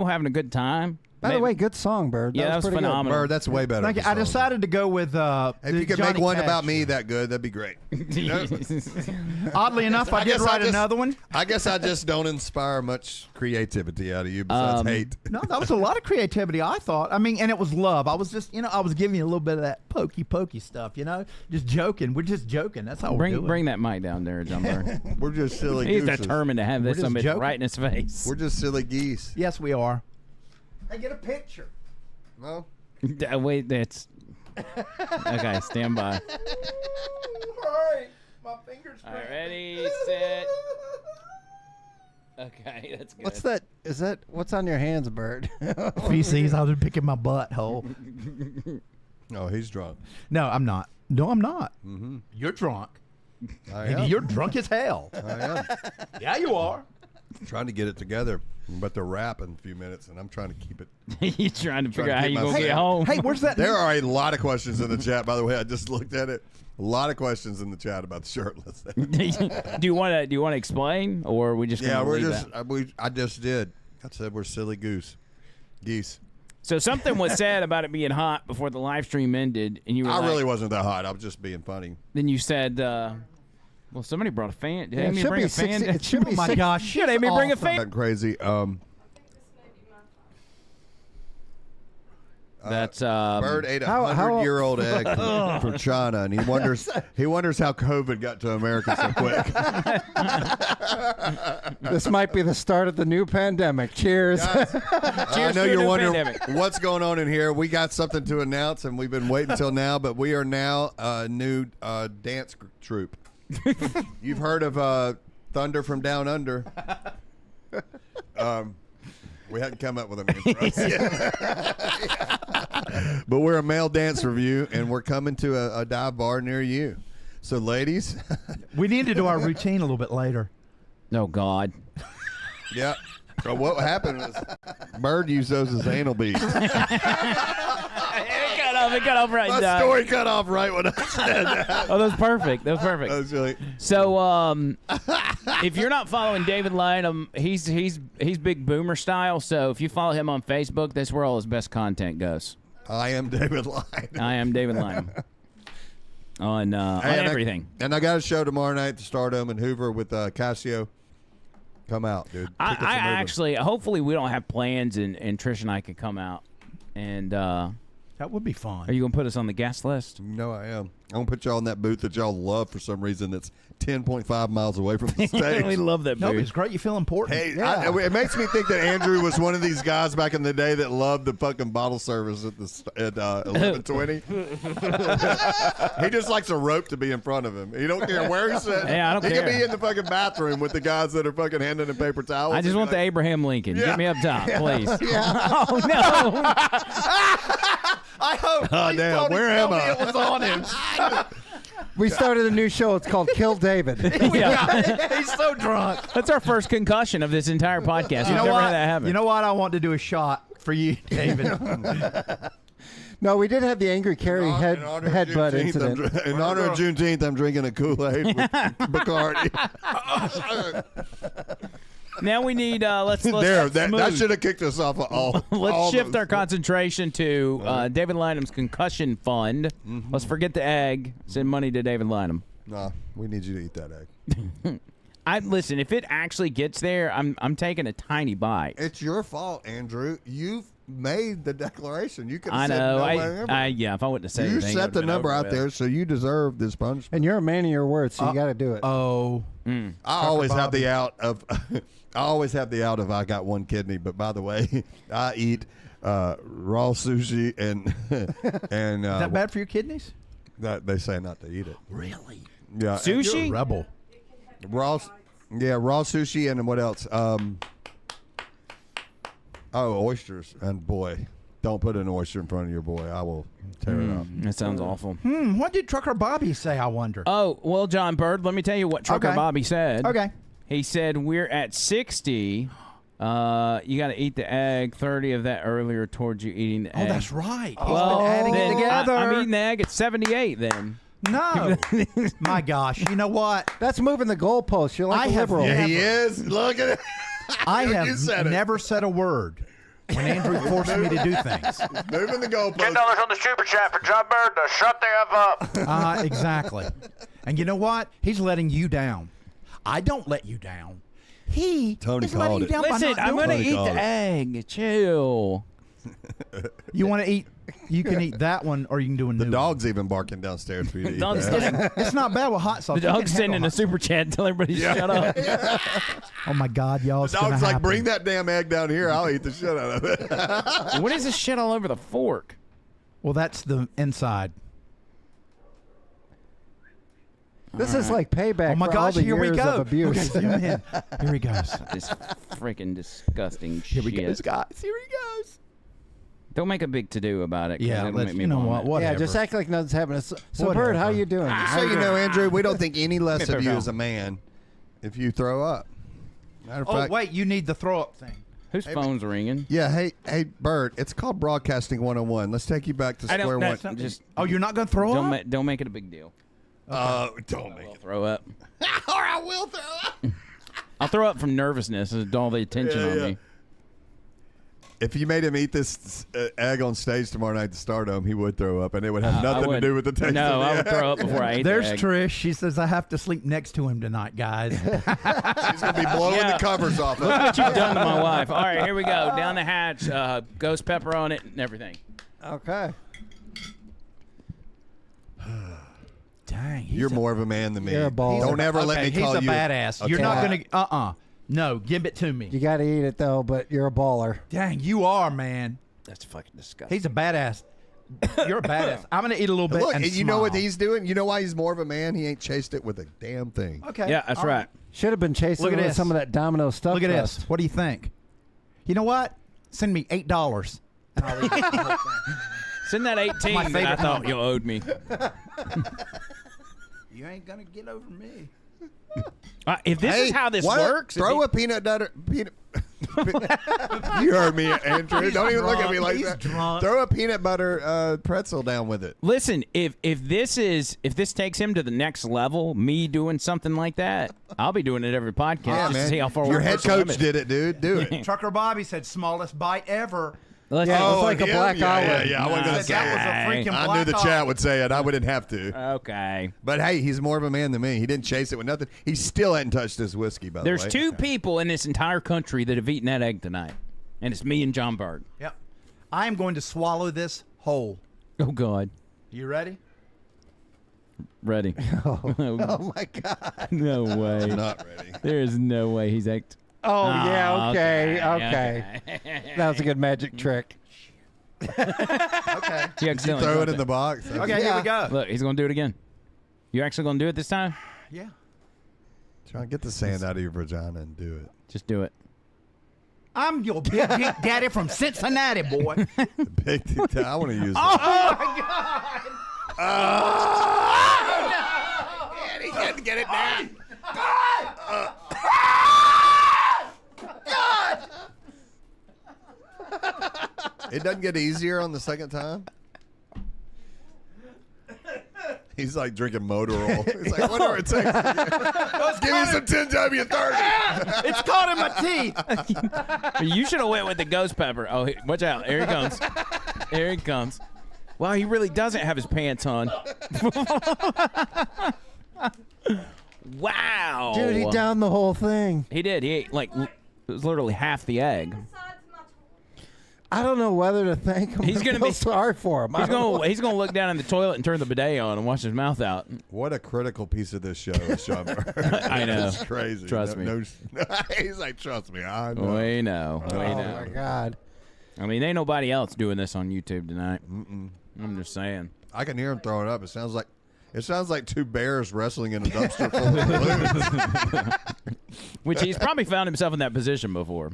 Speaker 1: having a good time.
Speaker 2: By the way, good song, Bird.
Speaker 1: Yeah, that was
Speaker 2: pretty good.
Speaker 1: phenomenal.
Speaker 3: Bird, that's way better.
Speaker 4: Thank you.
Speaker 3: of a
Speaker 4: I
Speaker 3: song.
Speaker 4: decided to go with
Speaker 3: If you could
Speaker 4: Johnny
Speaker 3: make one
Speaker 4: Cash.
Speaker 3: about me that good, that'd be great.
Speaker 4: Oddly enough, I did
Speaker 3: guess
Speaker 4: write
Speaker 3: just-
Speaker 4: another one.
Speaker 3: I guess I just don't inspire much creativity out of you besides hate.
Speaker 4: No, that was a lot of creativity, I thought. I mean, and it was love. I was just, I was giving you a little bit of that pokey stuff, just joking. We're just joking. That's how we're doing.
Speaker 1: Bring that mic down there, John Bird.
Speaker 3: We're just silly
Speaker 1: He's
Speaker 3: gooses.
Speaker 1: determined to have this
Speaker 4: just
Speaker 1: somebody
Speaker 4: joking.
Speaker 1: right in his face.
Speaker 3: We're just silly geese.
Speaker 4: Yes, we are. Hey, get a picture.
Speaker 3: No?
Speaker 1: Wait, that's okay. Stand by.
Speaker 4: All right, my fingers.
Speaker 1: All right, ready, set. Okay, that's good.
Speaker 2: What's that? Is that what's on your hands, Bird?
Speaker 4: Feces. I was picking my butthole.
Speaker 3: No, he's drunk.
Speaker 4: No, I'm not. No, I'm not. Mm-hmm. You're drunk.
Speaker 3: I
Speaker 4: And
Speaker 3: am.
Speaker 4: you're drunk as hell.
Speaker 3: I am.
Speaker 4: Yeah, you are.
Speaker 3: Trying to get it together. I'm about to wrap in a few minutes, and I'm trying to keep it.
Speaker 1: You're trying to figure
Speaker 3: to
Speaker 1: out how
Speaker 3: keep
Speaker 1: you gonna
Speaker 3: myself-
Speaker 1: get home.
Speaker 4: Hey, where's that?
Speaker 3: There are a lot of questions in the chat, by the way. I just looked at it. A lot of questions in the chat about the shirtless.
Speaker 1: do you want to explain, or are we just
Speaker 3: Yeah,
Speaker 1: gonna
Speaker 3: we're
Speaker 1: leave
Speaker 3: just.
Speaker 1: that?
Speaker 3: I just did. I said we're silly geese.
Speaker 1: So something was said about it being hot before the live stream ended, and you were
Speaker 3: I
Speaker 1: like,
Speaker 3: really wasn't that hot. I was just being funny.
Speaker 1: Then you said, "Well, somebody brought a fan. Did
Speaker 2: Yeah,
Speaker 1: Amy bring a fan?
Speaker 2: it should be
Speaker 4: Oh my
Speaker 2: 60.
Speaker 4: gosh!
Speaker 1: Should Amy bring a fan?
Speaker 3: That crazy.
Speaker 1: That's
Speaker 3: Bird ate a
Speaker 2: how-
Speaker 3: 100-year-old egg from China, and he wonders how COVID got to America so quick.
Speaker 2: This might be the start of the new pandemic. Cheers.
Speaker 3: I know
Speaker 1: to a
Speaker 3: you're
Speaker 1: new
Speaker 3: wondering
Speaker 1: pandemic.
Speaker 3: what's going on in here. We got something to announce, and we've been waiting until now, but we are now a new dance troupe. You've heard of Thunder from Down Under. We hadn't come up with a name for us yet. But we're a male dance review, and we're coming to a dive bar near you. So, ladies,
Speaker 4: We need to do our routine a little bit later.
Speaker 1: oh God.
Speaker 3: Yeah. So what happened was Bird used those as anal beads.
Speaker 1: It cut off right
Speaker 3: My
Speaker 1: now.
Speaker 3: story cut off right when I said that.
Speaker 1: Oh, that was perfect. That was perfect.
Speaker 3: That was really...
Speaker 1: So, if you're not following David Lynam, he's big boomer style. So if you follow him on Facebook, that's where all his best content goes.
Speaker 3: I am David Lynam.
Speaker 1: I am David Lynam. On everything.
Speaker 3: And I got a show tomorrow night at the Stardome in Hoover with Casio. Come out, dude.
Speaker 1: I actually, hopefully, we don't have plans, and Trish and I can come out. And
Speaker 4: that would be fun.
Speaker 1: Are you gonna put us on the guest list?
Speaker 3: No, I am. I'm gonna put y'all in that booth that y'all love for some reason. That's 10.5 miles away from the stage.
Speaker 1: We love that booth.
Speaker 4: No, it's great. You feel important.
Speaker 3: Hey,
Speaker 2: Yeah.
Speaker 3: it makes me think that Andrew was one of these guys back in the day that loved the fucking bottle service at 11:20. He just likes a rope to be in front of him. He don't care where he's sitting.
Speaker 1: Yeah, I don't
Speaker 3: he
Speaker 1: care.
Speaker 3: can be in the fucking bathroom with the guys that are fucking handing him paper towels.
Speaker 1: I just want the Abraham Lincoln.
Speaker 3: Yeah.
Speaker 1: Get me up top, please.
Speaker 2: Yeah.
Speaker 1: Oh no!
Speaker 4: I hope.
Speaker 3: Oh, damn. Where am I?
Speaker 4: It was on him.
Speaker 2: We started a new show. It's called Kill David.
Speaker 1: Yeah.
Speaker 4: He's so drunk.
Speaker 1: That's our first concussion of this entire podcast.
Speaker 4: You know
Speaker 1: We've never
Speaker 4: what?
Speaker 1: had that happen.
Speaker 4: You know what? I want to do a shot for you, David.
Speaker 2: No, we did have the Angry Carrie
Speaker 3: In honor of
Speaker 2: headbutt
Speaker 3: Juneteenth,
Speaker 2: incident.
Speaker 3: in honor of Juneteenth, I'm drinking a Kool-Aid with Bacardi.
Speaker 1: Now we need let's
Speaker 3: There, that
Speaker 1: smooth.
Speaker 3: should have kicked us off of all.
Speaker 1: Let's
Speaker 3: all
Speaker 1: shift
Speaker 3: those.
Speaker 1: our concentration to David Lynam's concussion fund. Let's forget the egg. Send money to David Lynam.
Speaker 3: Nah, we need you to eat that egg.
Speaker 1: Listen. If it actually gets there, I'm taking a tiny bite.
Speaker 3: It's your fault, Andrew. You've made the declaration. You could
Speaker 1: I
Speaker 3: have said
Speaker 1: know.
Speaker 3: no
Speaker 1: I
Speaker 3: whatever.
Speaker 1: yeah. If I wouldn't have said
Speaker 3: You
Speaker 1: anything, it
Speaker 3: set
Speaker 1: would've
Speaker 3: the
Speaker 1: been
Speaker 3: number
Speaker 1: over
Speaker 3: out
Speaker 1: with.
Speaker 3: there, so you deserve this punishment.
Speaker 2: And you're a man of your word, so you got to do it.
Speaker 4: Oh.
Speaker 3: I always have the out of. I always have the out of I got one kidney. But by the way, I eat raw sushi and and
Speaker 4: Is that bad for your kidneys?
Speaker 3: that they say not to eat it.
Speaker 4: Really?
Speaker 3: Yeah,
Speaker 1: Sushi?
Speaker 4: You're a rebel.
Speaker 3: raw. Yeah, raw sushi and what else? Oysters. And boy, don't put an oyster in front of your boy. I will tear it up.
Speaker 1: That sounds awful.
Speaker 4: What did Trucker Bobby say, I wonder?
Speaker 1: Oh well, John Bird. Let me tell you what Trucker
Speaker 4: Okay.
Speaker 1: Bobby said.
Speaker 4: Okay.
Speaker 1: He said we're at 60. You got to eat the egg. 30 of that earlier towards you eating the egg.
Speaker 4: Oh, that's right. He's
Speaker 1: Well,
Speaker 4: been adding
Speaker 1: then
Speaker 4: it together.
Speaker 1: I'm eating the egg at 78 then.
Speaker 4: No. My gosh. You know what?
Speaker 2: That's moving the goalposts. You're like
Speaker 4: I
Speaker 2: a
Speaker 4: have
Speaker 2: liberal.
Speaker 3: Yeah, he is. Look at it.
Speaker 4: I
Speaker 3: You
Speaker 4: have
Speaker 3: said it.
Speaker 4: never said a word when Andrew forced me to do things.
Speaker 3: Moving the
Speaker 5: $10
Speaker 3: goalpost.
Speaker 5: on the super chat for John Bird to shut the F up.
Speaker 4: Exactly. And you know what? He's letting you down. I don't let you down. He
Speaker 3: Tony
Speaker 4: is letting
Speaker 3: called
Speaker 4: you
Speaker 3: it.
Speaker 4: down by
Speaker 1: Listen,
Speaker 4: not
Speaker 1: I'm
Speaker 4: doing
Speaker 1: going to
Speaker 4: it.
Speaker 1: eat
Speaker 3: called
Speaker 1: the
Speaker 3: it.
Speaker 1: egg. Chill.
Speaker 4: You want to eat? You can eat that one, or you can do a new
Speaker 3: The dog's even barking downstairs for you to eat
Speaker 1: Dog's
Speaker 3: that.
Speaker 4: one. It's not bad with hot sauce.
Speaker 1: The
Speaker 4: You
Speaker 1: dog's
Speaker 4: can handle
Speaker 1: sending a
Speaker 4: hot-
Speaker 1: super chat and tell everybody to shut up.
Speaker 4: Oh my God, y'all!
Speaker 3: The dog's like, bring that damn egg down here. I'll eat the shit out of it.
Speaker 1: What is this shit all over the fork?
Speaker 4: Well, that's the inside.
Speaker 2: This is like payback
Speaker 4: Oh my
Speaker 2: for all
Speaker 4: gosh!
Speaker 2: the
Speaker 4: Here we
Speaker 2: years
Speaker 4: go.
Speaker 2: of abuse.
Speaker 4: Okay, zoom in. Here he goes.
Speaker 1: This freaking disgusting
Speaker 4: Here
Speaker 1: shit.
Speaker 4: we go, guys. Here he goes.
Speaker 1: Don't make a big to-do about it. 'cause
Speaker 4: Yeah,
Speaker 1: it'll
Speaker 4: let's,
Speaker 1: make me
Speaker 4: you know
Speaker 1: vomit.
Speaker 4: what? Whatever.
Speaker 2: Yeah, just act like nothing's happening. So
Speaker 4: Whatever.
Speaker 2: Bird, how you doing? How
Speaker 3: So
Speaker 2: you
Speaker 3: you
Speaker 2: doing?
Speaker 3: know, Andrew, we don't think any less
Speaker 1: Come
Speaker 3: of
Speaker 1: here,
Speaker 3: you
Speaker 1: pal.
Speaker 3: as a man if you throw up. Matter of
Speaker 4: Oh
Speaker 3: fact,
Speaker 4: wait, you need the throw up thing.
Speaker 1: Whose phone's ringing?
Speaker 3: yeah, hey, Bert, it's called Broadcasting 101. Let's take you back to
Speaker 1: I don't-
Speaker 3: square one.
Speaker 1: that's not- just
Speaker 4: Oh, you're not gonna throw
Speaker 1: don't
Speaker 4: up?
Speaker 1: don't make it a big deal.
Speaker 3: Don't make
Speaker 1: I'll
Speaker 3: it.
Speaker 1: throw up.
Speaker 3: Or I will throw up.
Speaker 1: I'll throw up from nervousness and all the attention
Speaker 3: Yeah,
Speaker 1: on
Speaker 3: yeah.
Speaker 1: me.
Speaker 3: If you made him eat this egg on stage tomorrow night to Stardome, he would throw up, and it would have
Speaker 1: I
Speaker 3: nothing to
Speaker 1: would-
Speaker 3: do with the taste
Speaker 1: No,
Speaker 3: of the
Speaker 1: I would
Speaker 3: egg.
Speaker 1: throw up before I ate
Speaker 4: There's
Speaker 1: the egg.
Speaker 4: Trish. She says I have to sleep next to him tonight, guys.
Speaker 3: He's going to be blowing
Speaker 1: Yeah.
Speaker 3: the covers off of
Speaker 1: What
Speaker 3: it.
Speaker 1: you've done to my wife. All right, here we go. Down the hatch. Ghost pepper on it and everything.
Speaker 2: Okay.
Speaker 4: Dang,
Speaker 3: You're more of a man than me.
Speaker 2: You're a baller.
Speaker 3: Don't ever let me call
Speaker 4: he's a
Speaker 3: you
Speaker 4: badass.
Speaker 3: a
Speaker 4: You're not
Speaker 3: cat.
Speaker 4: gonna. No, give it to me.
Speaker 2: You got to eat it though, but you're a baller.
Speaker 4: Dang, you are, man.
Speaker 1: That's fucking disgusting.
Speaker 4: He's a badass. You're a badass. I'm gonna eat a little bit.
Speaker 3: Look,
Speaker 4: and
Speaker 3: you know what
Speaker 4: smile.
Speaker 3: he's doing? You know why he's more of a man? He ain't chased it with a damn thing.
Speaker 4: Okay.
Speaker 1: Yeah, that's
Speaker 4: all
Speaker 1: right.
Speaker 2: Should have been chasing
Speaker 4: Look at
Speaker 2: with
Speaker 4: this.
Speaker 2: some of that Domino stuff.
Speaker 4: Look at
Speaker 2: crust.
Speaker 4: this. What do you think? You know what? Send me $8. And I'll eat the whole thing.
Speaker 1: Send that 18
Speaker 4: My
Speaker 1: that I
Speaker 4: favorite
Speaker 1: thought
Speaker 4: number.
Speaker 1: you owed me.
Speaker 4: You ain't gonna get over me.
Speaker 1: If this is how this works,
Speaker 3: throw a peanut butter. You heard me, Andrew. Don't even look at me like that.
Speaker 6: Drunk.
Speaker 3: Throw a peanut butter pretzel down with it.
Speaker 1: Listen, if this takes him to the next level, me doing something like that, I'll be doing it every podcast just to see how far
Speaker 3: Your
Speaker 1: we
Speaker 3: head coach did it, dude. Do it.
Speaker 4: Trucker Bobby said smallest bite ever.
Speaker 2: Yeah, it's like a black olive.
Speaker 3: Yeah, I wasn't gonna say
Speaker 4: That was a freaking
Speaker 3: I
Speaker 4: black
Speaker 3: knew the
Speaker 4: olive.
Speaker 3: chat would say it. I wouldn't have to.
Speaker 1: Okay.
Speaker 3: But hey, he's more of a man than me. He didn't chase it with nothing. He still hadn't touched his whiskey, by the way.
Speaker 1: There's 2 people in this entire country that have eaten that egg tonight, and it's me and John Berg.
Speaker 4: Yep. I am going to swallow this whole.
Speaker 1: Oh, God.
Speaker 4: You ready?
Speaker 1: Ready.
Speaker 2: Oh my God.
Speaker 1: No way.
Speaker 3: Not ready.
Speaker 1: There is no way he's act.
Speaker 2: Oh yeah. Okay.
Speaker 1: Okay.
Speaker 2: That was a good magic trick.
Speaker 4: Okay.
Speaker 1: He accidentally
Speaker 3: Throw it
Speaker 1: dropped
Speaker 3: in the box.
Speaker 4: Okay, here we go.
Speaker 1: Look, he's going to do it again. You actually going to do it this time?
Speaker 4: Yeah.
Speaker 3: Try and get the sand out of your vagina and do it.
Speaker 1: Just do it.
Speaker 4: I'm your big dick daddy from Cincinnati, boy.
Speaker 3: Big dick. I want to use
Speaker 4: Oh,
Speaker 3: that.
Speaker 4: my God.
Speaker 3: And he couldn't get it down. It doesn't get easier on the second time. He's like drinking motor oil. He's like, whatever it takes. Give me some 10W30.
Speaker 4: It's caught in my teeth.
Speaker 1: You should have went with the ghost pepper. Oh, watch out. Here he comes. Here he comes. Wow, he really doesn't have his pants on. Wow.
Speaker 2: Dude, he downed the whole thing.
Speaker 1: He did. He ate, like, it was literally half the egg.
Speaker 2: I don't know whether to thank him.
Speaker 1: He's
Speaker 2: or
Speaker 1: gonna
Speaker 2: feel
Speaker 1: be-
Speaker 2: sorry for him.
Speaker 1: He's gonna look down in the toilet and turn the bidet on and wash his mouth out.
Speaker 3: What a critical piece of this show is Sean Burr.
Speaker 1: I know.
Speaker 3: It's crazy.
Speaker 1: Trust me.
Speaker 3: He's like, trust me. I know.
Speaker 1: We know. We
Speaker 2: Oh
Speaker 1: know.
Speaker 2: my God.
Speaker 1: I mean, ain't nobody else doing this on YouTube tonight. I'm just saying.
Speaker 3: I can hear him throwing up. It sounds like 2 bears wrestling in a dumpster full of balloons.
Speaker 1: Which he's probably found himself in that position before.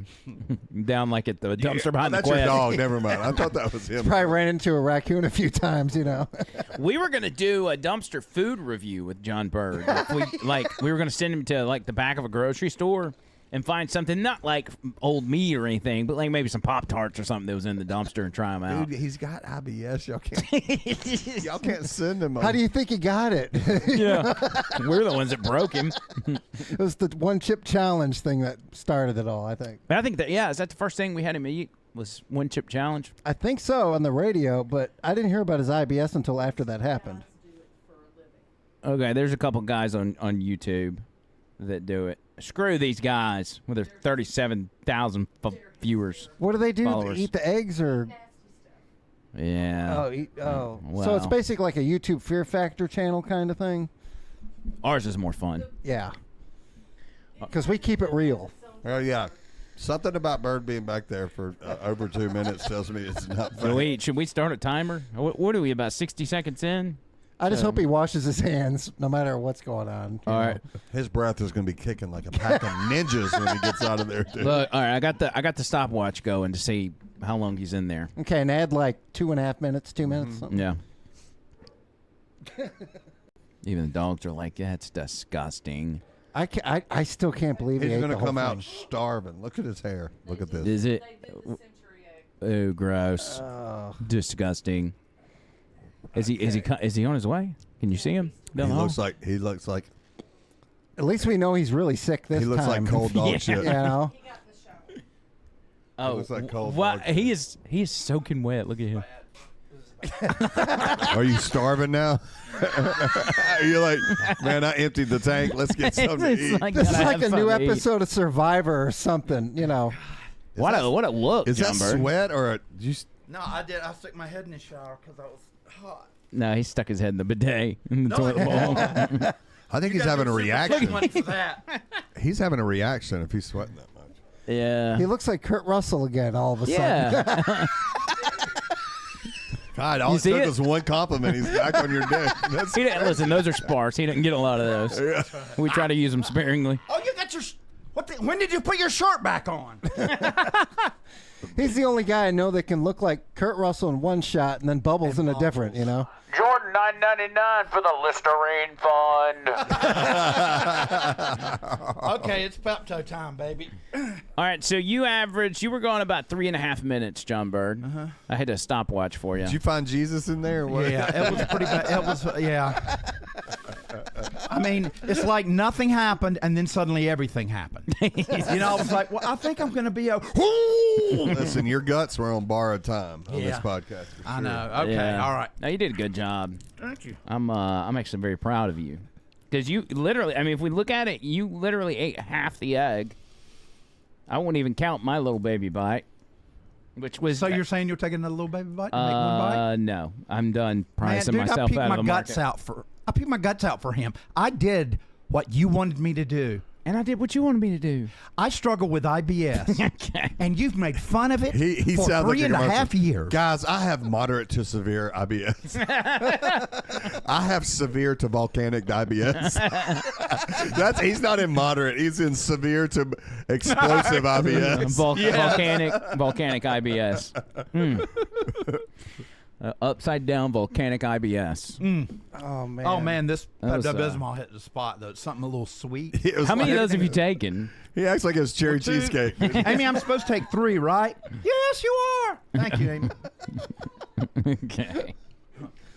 Speaker 1: Down like at the dumpster behind the
Speaker 3: That's your
Speaker 1: quest.
Speaker 3: dog. Never mind. I thought that was him.
Speaker 2: Probably ran into a raccoon a few times, you know.
Speaker 1: We were gonna do a dumpster food review with John Bird. We were gonna send him to like the back of a grocery store and find something not like old meat or anything, but like maybe some Pop-Tarts or something that was in the dumpster and try them out.
Speaker 3: Dude, he's got IBS. Y'all can't send him.
Speaker 2: How do you think he got it?
Speaker 1: Yeah, we're the ones that broke him.
Speaker 2: It was the one chip challenge thing that started it all, I think.
Speaker 1: But I think is that the first thing we had him eat was one chip challenge?
Speaker 2: I think so on the radio, but I didn't hear about his IBS until after that happened.
Speaker 1: Okay, there's a couple guys on YouTube that do it. Screw these guys with their 37,000 viewers.
Speaker 2: What do they do?
Speaker 1: Followers.
Speaker 2: Eat the eggs or?
Speaker 1: Yeah.
Speaker 2: So it's basically like a YouTube Fear Factor channel kind of thing.
Speaker 1: Ours is more fun.
Speaker 2: Yeah. Because we keep it real.
Speaker 3: Oh yeah, something about Bird being back there for over 2 minutes tells me it's not funny.
Speaker 1: Should we start a timer? What are we, about 60 seconds in?
Speaker 2: I just hope he washes his hands no matter what's going on.
Speaker 1: All right.
Speaker 3: His breath is going to be kicking like a pack of ninjas when he gets out of there. Dude.
Speaker 1: Look, all right, I got the stopwatch going to see how long he's in there.
Speaker 2: Okay, and add like 2.5 minutes, 2 minutes. Something.
Speaker 1: Yeah. Even the dogs are like, that's disgusting.
Speaker 2: I still can't believe
Speaker 3: He's
Speaker 2: he ate
Speaker 3: going
Speaker 2: the
Speaker 3: to
Speaker 2: whole
Speaker 3: come out
Speaker 2: thing.
Speaker 3: starving. Look at his hair. Look at this.
Speaker 1: Is it? Oh, gross. Disgusting. Is he on his way? Can you see him?
Speaker 3: He looks like
Speaker 2: At least we know he's really sick this time.
Speaker 3: he looks like cold dog shit.
Speaker 2: You know?
Speaker 1: Oh,
Speaker 3: looks like cold
Speaker 1: what?
Speaker 3: dog.
Speaker 1: He is soaking wet. Look at him.
Speaker 3: Are you starving now? You're like, man, I emptied the tank. Let's get something to eat.
Speaker 1: Like,
Speaker 2: This is
Speaker 1: gotta
Speaker 2: like
Speaker 1: have
Speaker 2: a new
Speaker 1: something to eat.
Speaker 2: episode of Survivor or something, you know.
Speaker 1: What a look,
Speaker 3: Is that
Speaker 1: John Bird.
Speaker 3: sweat or just?
Speaker 4: No, I did. I stuck my head in the shower because I was hot.
Speaker 1: No, he stuck his head in the bidet in the toilet bowl.
Speaker 3: I think he's having a reaction.
Speaker 4: Money for that.
Speaker 3: He's having a reaction if he's sweating that much.
Speaker 1: Yeah.
Speaker 2: He looks like Kurt Russell again all of a sudden.
Speaker 1: Yeah.
Speaker 3: God, all it
Speaker 1: see
Speaker 3: took
Speaker 1: it?
Speaker 3: was one compliment. He's back on your dick.
Speaker 1: He didn't listen. Those are sparse. He didn't get a lot of those. We try to use them sparingly.
Speaker 4: Oh, you got your. When did you put your shirt back on?
Speaker 2: He's the only guy I know that can look like Kurt Russell in one shot and then Bubbles in a different, you know?
Speaker 5: Jordan, $9.99 for the Listerine Fund.
Speaker 4: Okay, it's Pepto time, baby.
Speaker 1: All right, so you were going about 3.5 minutes, John Bird. I had a stopwatch for you.
Speaker 3: Did you find Jesus in there? Or what?
Speaker 4: Yeah, it was pretty bad. It was, yeah. I mean, it's like nothing happened, and then suddenly everything happened. I was like, well, I think I'm going to be
Speaker 3: Listen, your guts were on borrowed time on this podcast. For
Speaker 4: I
Speaker 3: sure.
Speaker 4: know. Okay,
Speaker 1: Yeah.
Speaker 4: all right.
Speaker 1: No, you did a good job.
Speaker 4: Thank you.
Speaker 1: I'm actually very proud of you. Because you literally, I mean, if we look at it, you literally ate half the egg. I won't even count my little baby bite, which was.
Speaker 4: So you're saying you're taking another little baby bite and make one bite?
Speaker 1: No, I'm done pricing
Speaker 4: Man, dude,
Speaker 1: myself out of the
Speaker 4: guts
Speaker 1: market.
Speaker 4: I peeked my guts out for him. I did what you wanted me to do.
Speaker 1: And I did what you wanted me to do.
Speaker 4: I struggle with IBS.
Speaker 1: Okay.
Speaker 4: And you've made fun of it
Speaker 3: He
Speaker 4: for
Speaker 3: sounds like
Speaker 4: 3.5 years.
Speaker 3: Guys, I have moderate to severe IBS. I have severe to volcanic IBS. He's not in moderate. He's in severe to explosive IBS.
Speaker 1: Volcanic IBS. Upside down volcanic IBS.
Speaker 2: Oh, man.
Speaker 4: Oh, man, this
Speaker 1: That was,
Speaker 4: Pepto-Bismol hit the spot, though. It's something a little sweet.
Speaker 3: It was
Speaker 1: How many of
Speaker 3: like-
Speaker 1: those have you taken?
Speaker 3: He acts like it's cherry cheesecake.
Speaker 4: Amy, I'm supposed to take 3, right? Yes, you are. Thank you, Amy.
Speaker 1: Okay.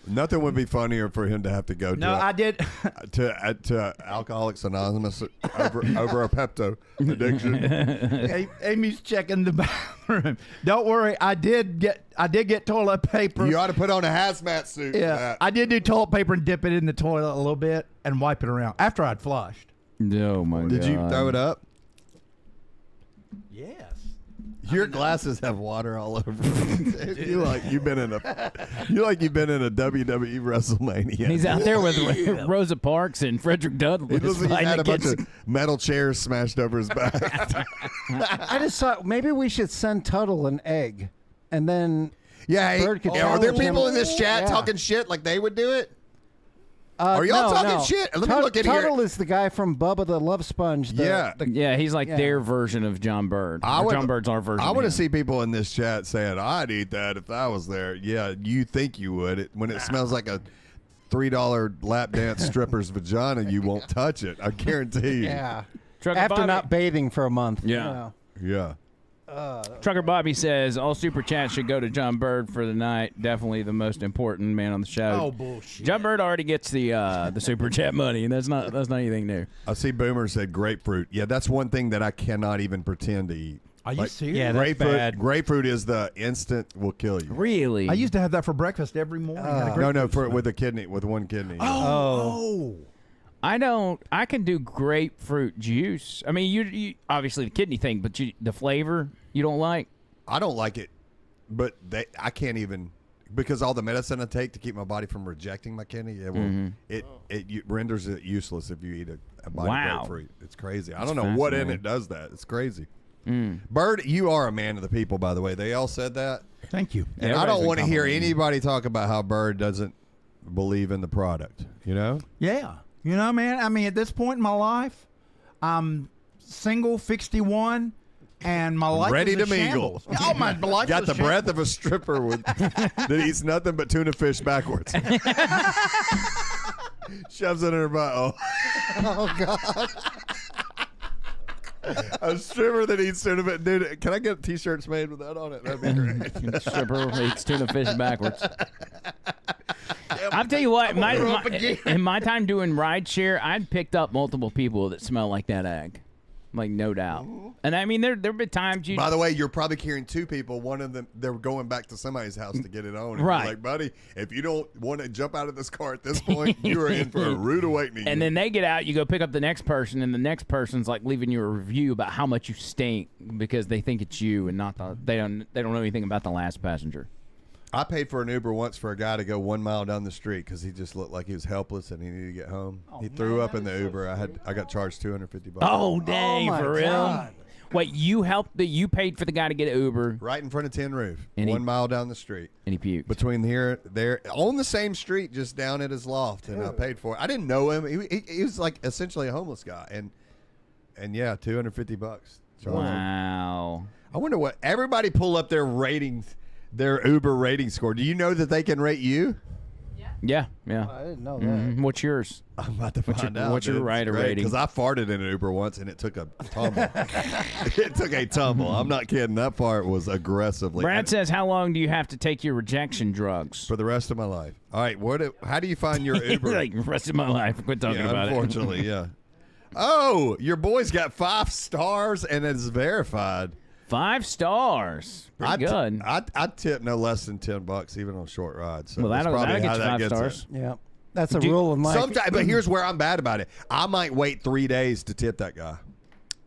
Speaker 3: Nothing would be funnier for him to have to go
Speaker 4: No, I did.
Speaker 3: to Alcoholics Anonymous over a Pepto addiction.
Speaker 4: Amy's checking the bathroom. Don't worry, I did get toilet paper.
Speaker 3: You ought to put on a hazmat suit. for
Speaker 4: Yeah,
Speaker 3: that.
Speaker 4: I did do toilet paper and dip it in the toilet a little bit and wipe it around after I'd flushed.
Speaker 1: Oh my god.
Speaker 3: Did you throw it up?
Speaker 4: Yes.
Speaker 3: Your glasses have water all over them. You've been in a WWE WrestleMania.
Speaker 1: He's out there with Rosa Parks and Frederick Douglass.
Speaker 3: He looks like he's
Speaker 1: fighting
Speaker 3: had a bunch
Speaker 1: against-
Speaker 3: of metal chairs smashed over his back.
Speaker 2: I just thought maybe we should send Tuttle an egg. And then
Speaker 3: Yeah,
Speaker 2: Bird could
Speaker 3: are there
Speaker 2: challenge him.
Speaker 3: people in this chat
Speaker 2: Yeah.
Speaker 3: talking shit like they would do it? Are y'all talking shit? Let me look at here.
Speaker 2: Tuttle is the guy from Bubba the Love Sponge.
Speaker 1: Yeah, he's like their version of John Bird. John Bird's our version.
Speaker 3: I
Speaker 1: of
Speaker 3: want to
Speaker 1: him.
Speaker 3: see people in this chat saying, "I'd eat that if I was there." Yeah, you think you would. When it smells like a $3 lap dance stripper's vagina, you won't touch it. I guarantee you.
Speaker 2: Yeah.
Speaker 1: Trucker
Speaker 2: After
Speaker 1: Bobby.
Speaker 2: not bathing for a month.
Speaker 1: Yeah.
Speaker 2: You know.
Speaker 3: Yeah.
Speaker 1: Trucker Bobby says all super chats should go to John Bird for the night. Definitely the most important man on the show.
Speaker 4: Oh, bullshit.
Speaker 1: John Bird already gets the super chat money, and that's not anything new.
Speaker 3: I see Boomer said grapefruit. Yeah, that's one thing that I cannot even pretend to eat.
Speaker 4: Are you serious?
Speaker 1: Yeah, that's bad.
Speaker 3: Grapefruit is the instant will kill you.
Speaker 1: Really?
Speaker 4: I used to have that for breakfast every morning. Had a
Speaker 3: No,
Speaker 4: grapefruit
Speaker 3: with one kidney.
Speaker 4: Oh.
Speaker 1: I can do grapefruit juice. I mean, you obviously the kidney thing, but the flavor you don't like.
Speaker 3: I don't like it, but I can't even because all the medicine I take to keep my body from rejecting my kidney. It renders it useless if you eat a bite of grapefruit. It's crazy. I don't know what in it does that. It's crazy. Bird, you are a man of the people, by the way. They all said that.
Speaker 4: Thank you.
Speaker 3: And I don't want to hear anybody talk about how Bird doesn't believe in the product. You know?
Speaker 4: Yeah. You know, man, I mean, at this point in my life, I'm single, 61, and my life
Speaker 3: Ready
Speaker 4: is a
Speaker 3: to mingle.
Speaker 4: shambles. Oh, my life
Speaker 3: Got
Speaker 4: is
Speaker 3: the
Speaker 4: a
Speaker 3: breath
Speaker 4: shambles.
Speaker 3: of a stripper that eats nothing but tuna fish backwards. Shoves it in her butt.
Speaker 2: Oh, God.
Speaker 3: A stripper that eats tuna fish. Dude, can I get T-shirts made with that on it? That'd be great.
Speaker 1: Stripper eats tuna fish backwards. I'll tell you what, in my time doing rideshare, I'd picked up multiple people that smell like that egg. Like, no doubt. And I mean, there have been times you...
Speaker 3: By the way, you're probably carrying two people. One of them, they're going back to somebody's house to get it on. And
Speaker 1: Right.
Speaker 3: you're like, buddy, if you don't want to jump out of this car at this point, you are in for a rude awakening.
Speaker 1: And then they get out, you go pick up the next person, and the next person's like leaving you a review about how much you stink because they think it's you and not they don't know anything about the last passenger.
Speaker 3: I paid for an Uber once for a guy to go 1 mile down the street because he just looked like he was helpless and he needed to get home. He threw up in the Uber. I got charged $250.
Speaker 1: Oh, dang,
Speaker 2: my
Speaker 1: for real?
Speaker 2: God.
Speaker 1: Wait, you paid for the guy to get an Uber,
Speaker 3: Right in front of Tin Roof,
Speaker 1: And
Speaker 3: 1 mile down the street.
Speaker 1: and he puked.
Speaker 3: Between there, on the same street, just down at his loft, and I paid for it. I didn't know him. He was like essentially a homeless guy, and And yeah, $250.
Speaker 1: Wow.
Speaker 3: I wonder what everybody pull up their ratings, their Uber rating score. Do you know that they can rate you?
Speaker 1: Yeah.
Speaker 2: I didn't know that.
Speaker 1: What's yours?
Speaker 3: I'm about to find out.
Speaker 1: What's your rider rating?
Speaker 3: Because I farted in an Uber once and it took a tumble. It took a tumble. I'm not kidding. That fart was aggressively.
Speaker 1: Brad says, how long do you have to take your rejection drugs?
Speaker 3: For the rest of my life. All right. How do you find your Uber?
Speaker 1: Like, the rest of my life. Quit talking about
Speaker 3: unfortunately, yeah. Oh, your boy's got 5 stars and it's verified.
Speaker 1: 5 stars. Pretty good.
Speaker 3: I'd tip no less than $10 even on short rides. So
Speaker 1: well, that'll get you 5 stars.
Speaker 2: Yeah. That's a rule of mine.
Speaker 3: But here's where I'm bad about it. I might wait 3 days to tip that guy.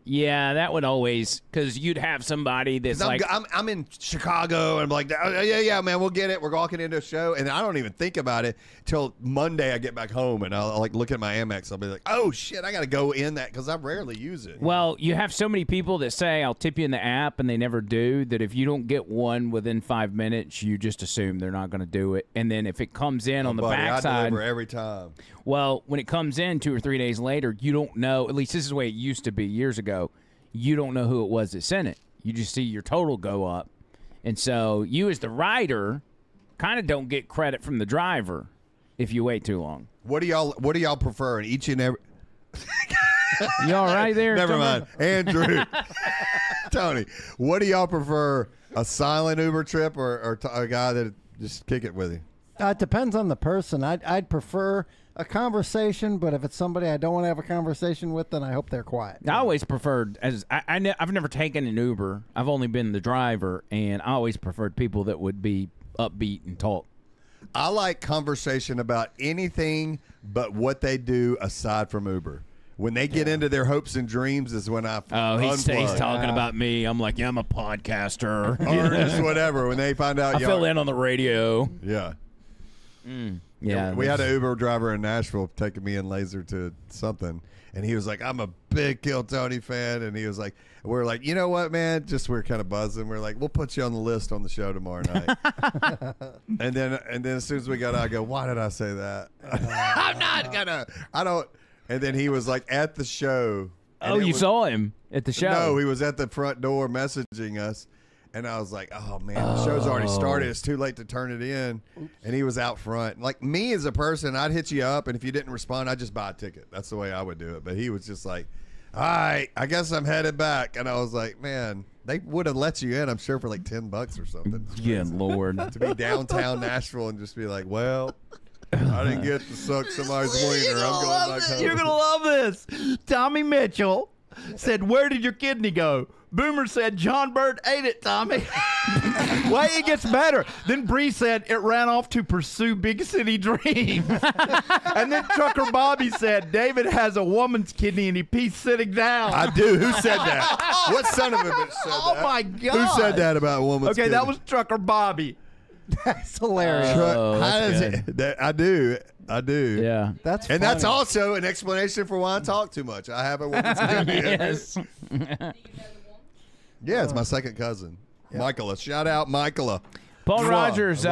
Speaker 1: Yeah, that would always, because you'd have somebody that's like,
Speaker 3: I'm in Chicago and I'm like, oh, yeah, man, we'll get it. We're walking into a show, and I don't even think about it till Monday. I get back home and I'll like look at my Amex. I'll be like, oh shit, I got to go in that because I rarely use it.
Speaker 1: Well, you have so many people that say I'll tip you in the app, and they never do. That if you don't get one within 5 minutes, you just assume they're not going to do it. And then if it comes in on the backside,
Speaker 3: I deliver every time.
Speaker 1: Well, when it comes in 2 or 3 days later, you don't know. At least this is the way it used to be years ago. You don't know who it was that sent it. You just see your total go up. And so you as the rider kind of don't get credit from the driver if you wait too long.
Speaker 3: What do y'all prefer in each and every
Speaker 1: You all right there?
Speaker 3: Never mind. Andrew. Tony, what do y'all prefer? A silent Uber trip or a guy that just kick it with you?
Speaker 2: It depends on the person. I'd prefer a conversation, but if it's somebody I don't want to have a conversation with, then I hope they're quiet.
Speaker 1: I always preferred, I've never taken an Uber. I've only been the driver, and I always preferred people that would be upbeat and talk.
Speaker 3: I like conversation about anything but what they do aside from Uber. When they get into their hopes and dreams is when I
Speaker 1: he's talking about me. I'm like, yeah, I'm a podcaster.
Speaker 3: Or just whatever. When they find out.
Speaker 1: I fill in on the radio.
Speaker 3: Yeah.
Speaker 1: Yeah,
Speaker 3: we had an Uber driver in Nashville taking me and Laser to something, and he was like, "I'm a big Kill Tony fan," and he was like, "We're like, you know what, man? Just we're kind of buzzing. We're like, we'll put you on the list on the show tomorrow night." and then as soon as we got out, I go, "Why did I say that? I'm not gonna. I don't." And then he was like at the show.
Speaker 1: Oh, you saw him at the show?
Speaker 3: No, he was at the front door messaging us. And I was like, oh, man, the show's already started. It's too late to turn it in. Oops. And he was out front. Like, me as a person, I'd hit you up, and if you didn't respond, I'd just buy a ticket. That's the way I would do it. But he was just like, all right, I guess I'm headed back. And I was like, man, they would have let you in, I'm sure, for like $10 or something.
Speaker 1: Yeah, Lord.
Speaker 3: To be downtown Nashville and just be like, well, I didn't get to suck somebody's wiener. I'm going back home.
Speaker 6: You're going to love this. Tommy Mitchell said, where did your kidney go? Boomer said, John Bird ate it, Tommy. Wait, it gets better. Then Bree said, it ran off to pursue big city dreams. And then Trucker Bobby said, David has a woman's kidney and he pees sitting down.
Speaker 3: I do. Who said that? What son of a bitch said that?
Speaker 6: Oh, my God.
Speaker 3: Who said that about a woman's kidney?
Speaker 6: Okay, that was Trucker Bobby.
Speaker 2: That's hilarious.
Speaker 3: I do.
Speaker 1: Yeah.
Speaker 3: That's also an explanation for why I talk too much. I have a woman's kidney.
Speaker 1: Yes.
Speaker 3: Yeah, it's my second cousin. Yep. Michaela. Shout out Michaela.
Speaker 1: Paul Rogers, who's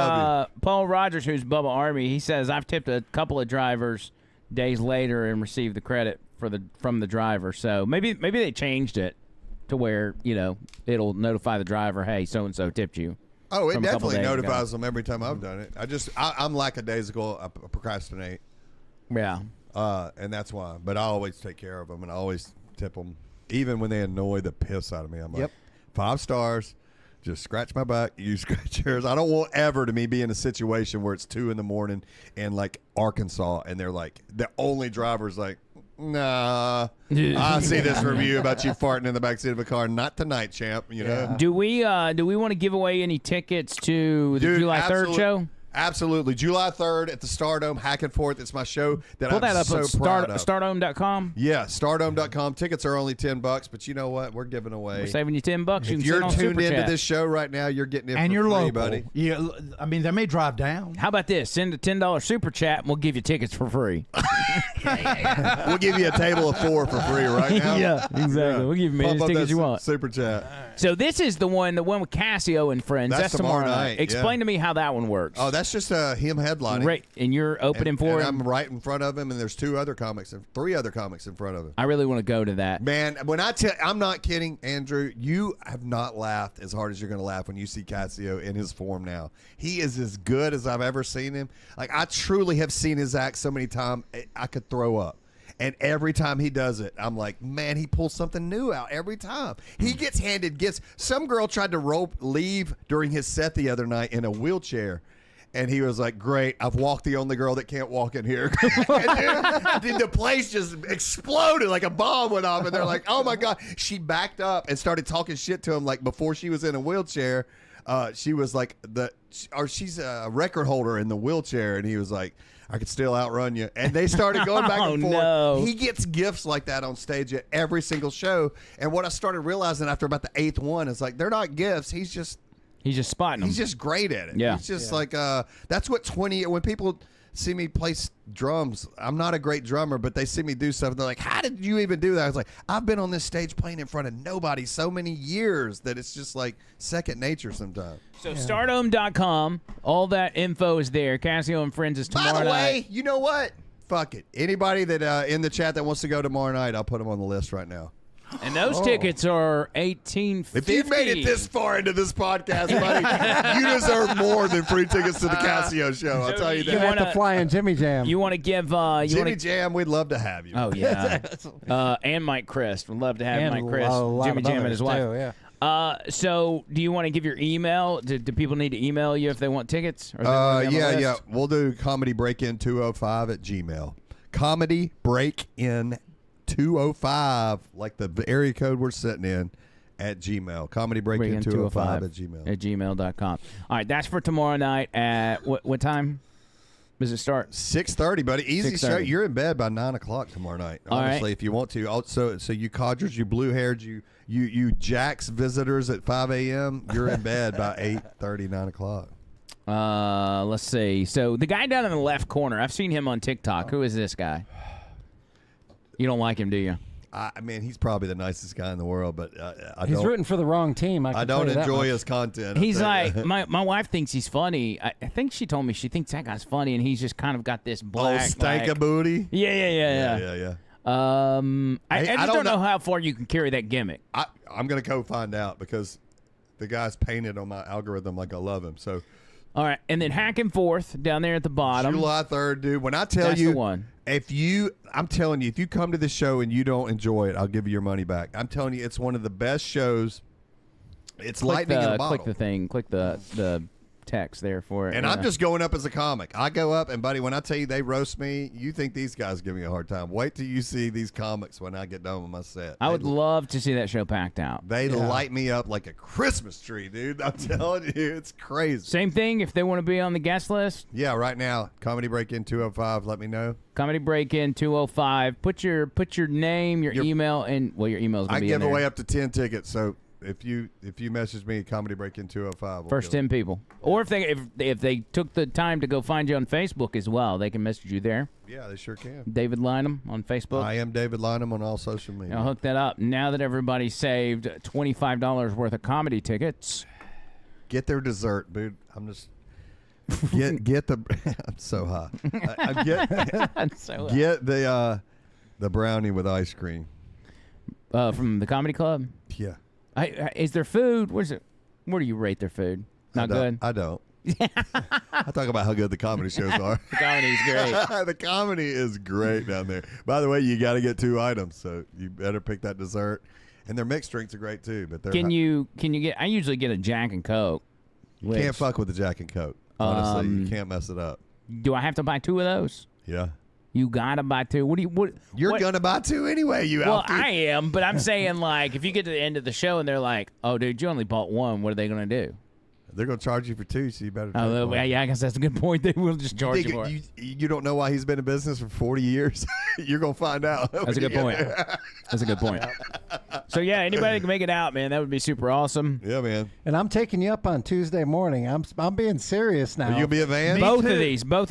Speaker 1: Bubba Army, he says, I've tipped a couple of drivers days later and received the credit from the driver. So maybe they changed it to where, it'll notify the driver, hey, so-and-so tipped you.
Speaker 3: Oh, it definitely notifies them every time I've done it. I'm lackadaisical. I procrastinate.
Speaker 1: Yeah.
Speaker 3: And that's why. But I always take care of them, and I always tip them. Even when they annoy the piss out of me, I'm like, 5 stars, just scratch my back, you scratch yours. I don't want ever to be in a situation where it's 2 a.m. in like Arkansas, and they're like, the only driver's like, nah, I see this review about you farting in the backseat of a car. Not tonight, champ, you know?
Speaker 1: Do we want to give away any tickets to the July 3rd show?
Speaker 3: Absolutely. July 3rd at the Stardome, Hackenforth. It's my show that
Speaker 1: Pull that
Speaker 3: I'm
Speaker 1: up
Speaker 3: so proud of.
Speaker 1: Stardome.com?
Speaker 3: Yeah, Stardome.com. Tickets are only $10, but you know what? We're giving away.
Speaker 1: We're saving you $10.
Speaker 3: If you're tuned into this show right now, you're getting it
Speaker 4: and
Speaker 3: for
Speaker 4: you're
Speaker 3: free,
Speaker 4: local,
Speaker 3: buddy.
Speaker 4: Yeah, I mean, they may drive down.
Speaker 1: How about this? Send a $10 super chat, and we'll give you tickets for free.
Speaker 3: We'll give you a table of 4 for free right now.
Speaker 1: Yeah, exactly.
Speaker 3: Yeah.
Speaker 1: We'll give you as many tickets you want.
Speaker 3: Super chat.
Speaker 1: So this is the one with Cassio and friends.
Speaker 3: That's tomorrow night.
Speaker 1: Explain to me how that one works.
Speaker 3: Oh, that's that's just him headlining.
Speaker 1: Right, and you're opening for him.
Speaker 3: I'm right in front of him, and there's 3 other comics in front of him.
Speaker 1: I really want to go to that.
Speaker 3: Man, when I'm not kidding, Andrew, you have not laughed as hard as you're going to laugh when you see Cassio in his form now. He is as good as I've ever seen him. Like, I truly have seen his act so many times, I could throw up. And every time he does it, I'm like, man, he pulls something new out every time. He gets handed gifts. Some girl tried to leave during his set the other night in a wheelchair. And he was like, great, I've walked the only girl that can't walk in here. And then the place just exploded like a bomb went off. And they're like, oh, my God. She backed up and started talking shit to him like before she was in a wheelchair. She was like, she's a record holder in the wheelchair. And he was like, I could still outrun you. And they started going back and forth.
Speaker 1: No.
Speaker 3: He gets gifts like that on stage at every single show. And what I started realizing after about the 8th one is like, they're not gifts. He's just
Speaker 1: spotting them.
Speaker 3: He's just great at it.
Speaker 1: Yeah.
Speaker 3: He's just like, that's what when people see me play drums, I'm not a great drummer, but they see me do stuff. And they're like, how did you even do that? I was like, I've been on this stage playing in front of nobody so many years that it's just like second nature sometimes.
Speaker 1: So stardome.com, all that info is there. Cassio and Friends is tomorrow night.
Speaker 3: By the way, you know what? Fuck it. Anybody that in the chat that wants to go tomorrow night, I'll put them on the list right now.
Speaker 1: And those tickets are $18.50.
Speaker 3: If you made it this far into this podcast, buddy, you deserve more than free tickets to the Cassio show. I'll tell you that.
Speaker 2: You have to fly in Jimmy Jam.
Speaker 1: You want to give
Speaker 3: Jimmy Jam? We'd love to have you.
Speaker 1: Oh yeah, and Mike Christ. We'd love to have Mike Christ, Jimmy Jam, and his wife.
Speaker 2: Too, yeah.
Speaker 1: So, do you want to give your email? Do people need to email you if they want tickets? Or
Speaker 3: yeah. We'll do Comedy Break-In 205 at Gmail. Comedy Break-In 205, like the area code we're sitting in, at Gmail. Comedy Break-In 205 at Gmail.
Speaker 1: At gmail.com. All right, that's for tomorrow night at what time does it start?
Speaker 3: 6:30, buddy. Easy
Speaker 1: 6:30.
Speaker 3: show. You're in bed by 9 o'clock tomorrow night. Honestly, if you want to. Also, so you codgers, you blue-haired, you Jack's visitors at 5 a.m., you're in bed by 8:30, 9 o'clock.
Speaker 1: Let's see. So the guy down in the left corner, I've seen him on TikTok. Who is this guy? You don't like him, do you?
Speaker 3: I mean, he's probably the nicest guy in the world, but
Speaker 2: he's rooting for the wrong team.
Speaker 3: I don't enjoy his content.
Speaker 1: He's like, my wife thinks he's funny. I think she told me she thinks that guy's funny, and he's just kind of got this black.
Speaker 3: Stank booty.
Speaker 1: Yeah. I just don't know how far you can carry that gimmick.
Speaker 3: I'm going to go find out because the guy's painted on my algorithm like I love him. So,
Speaker 1: all right, and then Hack and Forth down there at the bottom.
Speaker 3: July 3rd, dude. When I tell
Speaker 1: That's
Speaker 3: you,
Speaker 1: the one.
Speaker 3: I'm telling you, if you come to this show and you don't enjoy it, I'll give you your money back. I'm telling you, it's one of the best shows. It's lightning in a bottle.
Speaker 1: Click the thing. Click the text there for it.
Speaker 3: And I'm just going up as a comic. I go up, and buddy, when I tell you they roast me, you think these guys give me a hard time. Wait till you see these comics when I get done with my set.
Speaker 1: I would love to see that show packed out.
Speaker 3: They light me up like a Christmas tree, dude. I'm telling you, it's crazy.
Speaker 1: Same thing if they want to be on the guest list.
Speaker 3: Yeah, right now, Comedy Break-In 205. Let me know.
Speaker 1: Comedy Break-In 205. Put your name, your email, and your email's gonna be in there.
Speaker 3: I give away up to 10 tickets, so. If you message me, Comedy Break-In 205,
Speaker 1: first 10 people, or if they took the time to go find you on Facebook as well, they can message you there.
Speaker 3: Yeah, they sure can.
Speaker 1: David Lynam on Facebook.
Speaker 3: I am David Lynam on all social media.
Speaker 1: I'll hook that up. Now that everybody saved $25 worth of comedy tickets,
Speaker 3: get their dessert, dude. I'm just get the. I'm so high. Get the brownie with ice cream
Speaker 1: from the comedy club.
Speaker 3: Yeah.
Speaker 1: Is there food? Where do you rate their food? Not good?
Speaker 3: I don't. I talk about how good the comedy shows are.
Speaker 1: The comedy is great.
Speaker 3: The comedy is great down there. By the way, you got to get 2 items, so you better pick that dessert. And their mixed drinks are great too. But
Speaker 1: can you get? I usually get a Jack and Coke.
Speaker 3: You can't fuck with the Jack and Coke. Honestly, you can't mess it up.
Speaker 1: Do I have to buy 2 of those?
Speaker 3: Yeah.
Speaker 1: You gotta buy 2.
Speaker 3: You're gonna buy 2 anyway.
Speaker 1: I am, but I'm saying like if you get to the end of the show and they're like, "Oh, dude, you only bought 1," what are they gonna do?
Speaker 3: They're gonna charge you for 2, so you better. Take one.
Speaker 1: Yeah, I guess that's a good point. They will just charge you for it.
Speaker 3: You don't know why he's been in business for 40 years. You're gonna find out.
Speaker 1: That's a good point. That's a good point. So yeah, anybody can make it out, man. That would be super awesome.
Speaker 3: Yeah, man.
Speaker 2: And I'm taking you up on Tuesday morning. I'm being serious now.
Speaker 3: Will you be a van?
Speaker 1: Both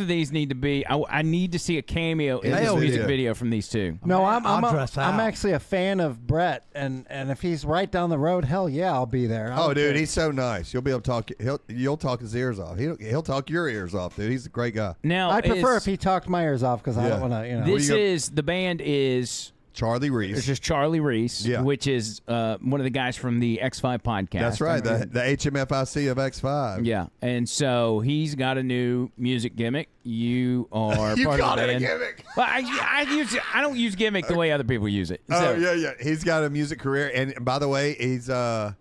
Speaker 1: of these need to be. I need to see a cameo in this music video from these two.
Speaker 2: No,
Speaker 6: I'll dress out.
Speaker 2: I'm actually a fan of Brett, and if he's right down the road, hell yeah, I'll be there.
Speaker 3: Dude, he's so nice. You'll be able to talk. You'll talk his ears off. He'll talk your ears off, dude. He's a great guy.
Speaker 1: Now
Speaker 2: I prefer if he talked my ears off because I don't want to.
Speaker 1: This is the band is
Speaker 3: Charlie Reese.
Speaker 1: It's just Charlie Reese, which is one of the guys from the X5 podcast.
Speaker 3: That's right, the HMFIC of X5.
Speaker 1: Yeah, and so he's got a new music gimmick. You are
Speaker 3: you
Speaker 1: part
Speaker 3: got
Speaker 1: of the
Speaker 3: a
Speaker 1: band.
Speaker 3: gimmick.
Speaker 1: Well, I don't use gimmick the way other people use it. So.
Speaker 3: Oh yeah. He's got a music career, and by the way, he's the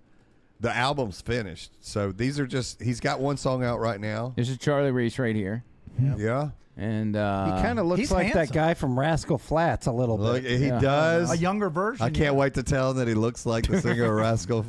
Speaker 3: album's finished. So these are just he's got one song out right now.
Speaker 1: This is Charlie Reese right here.
Speaker 3: Yeah.
Speaker 1: And
Speaker 2: he kind of looks like that guy from Rascal Flatts a little bit.
Speaker 3: Look, he does.
Speaker 6: A younger version.
Speaker 3: I can't wait to tell him that he looks like the singer of Rascal.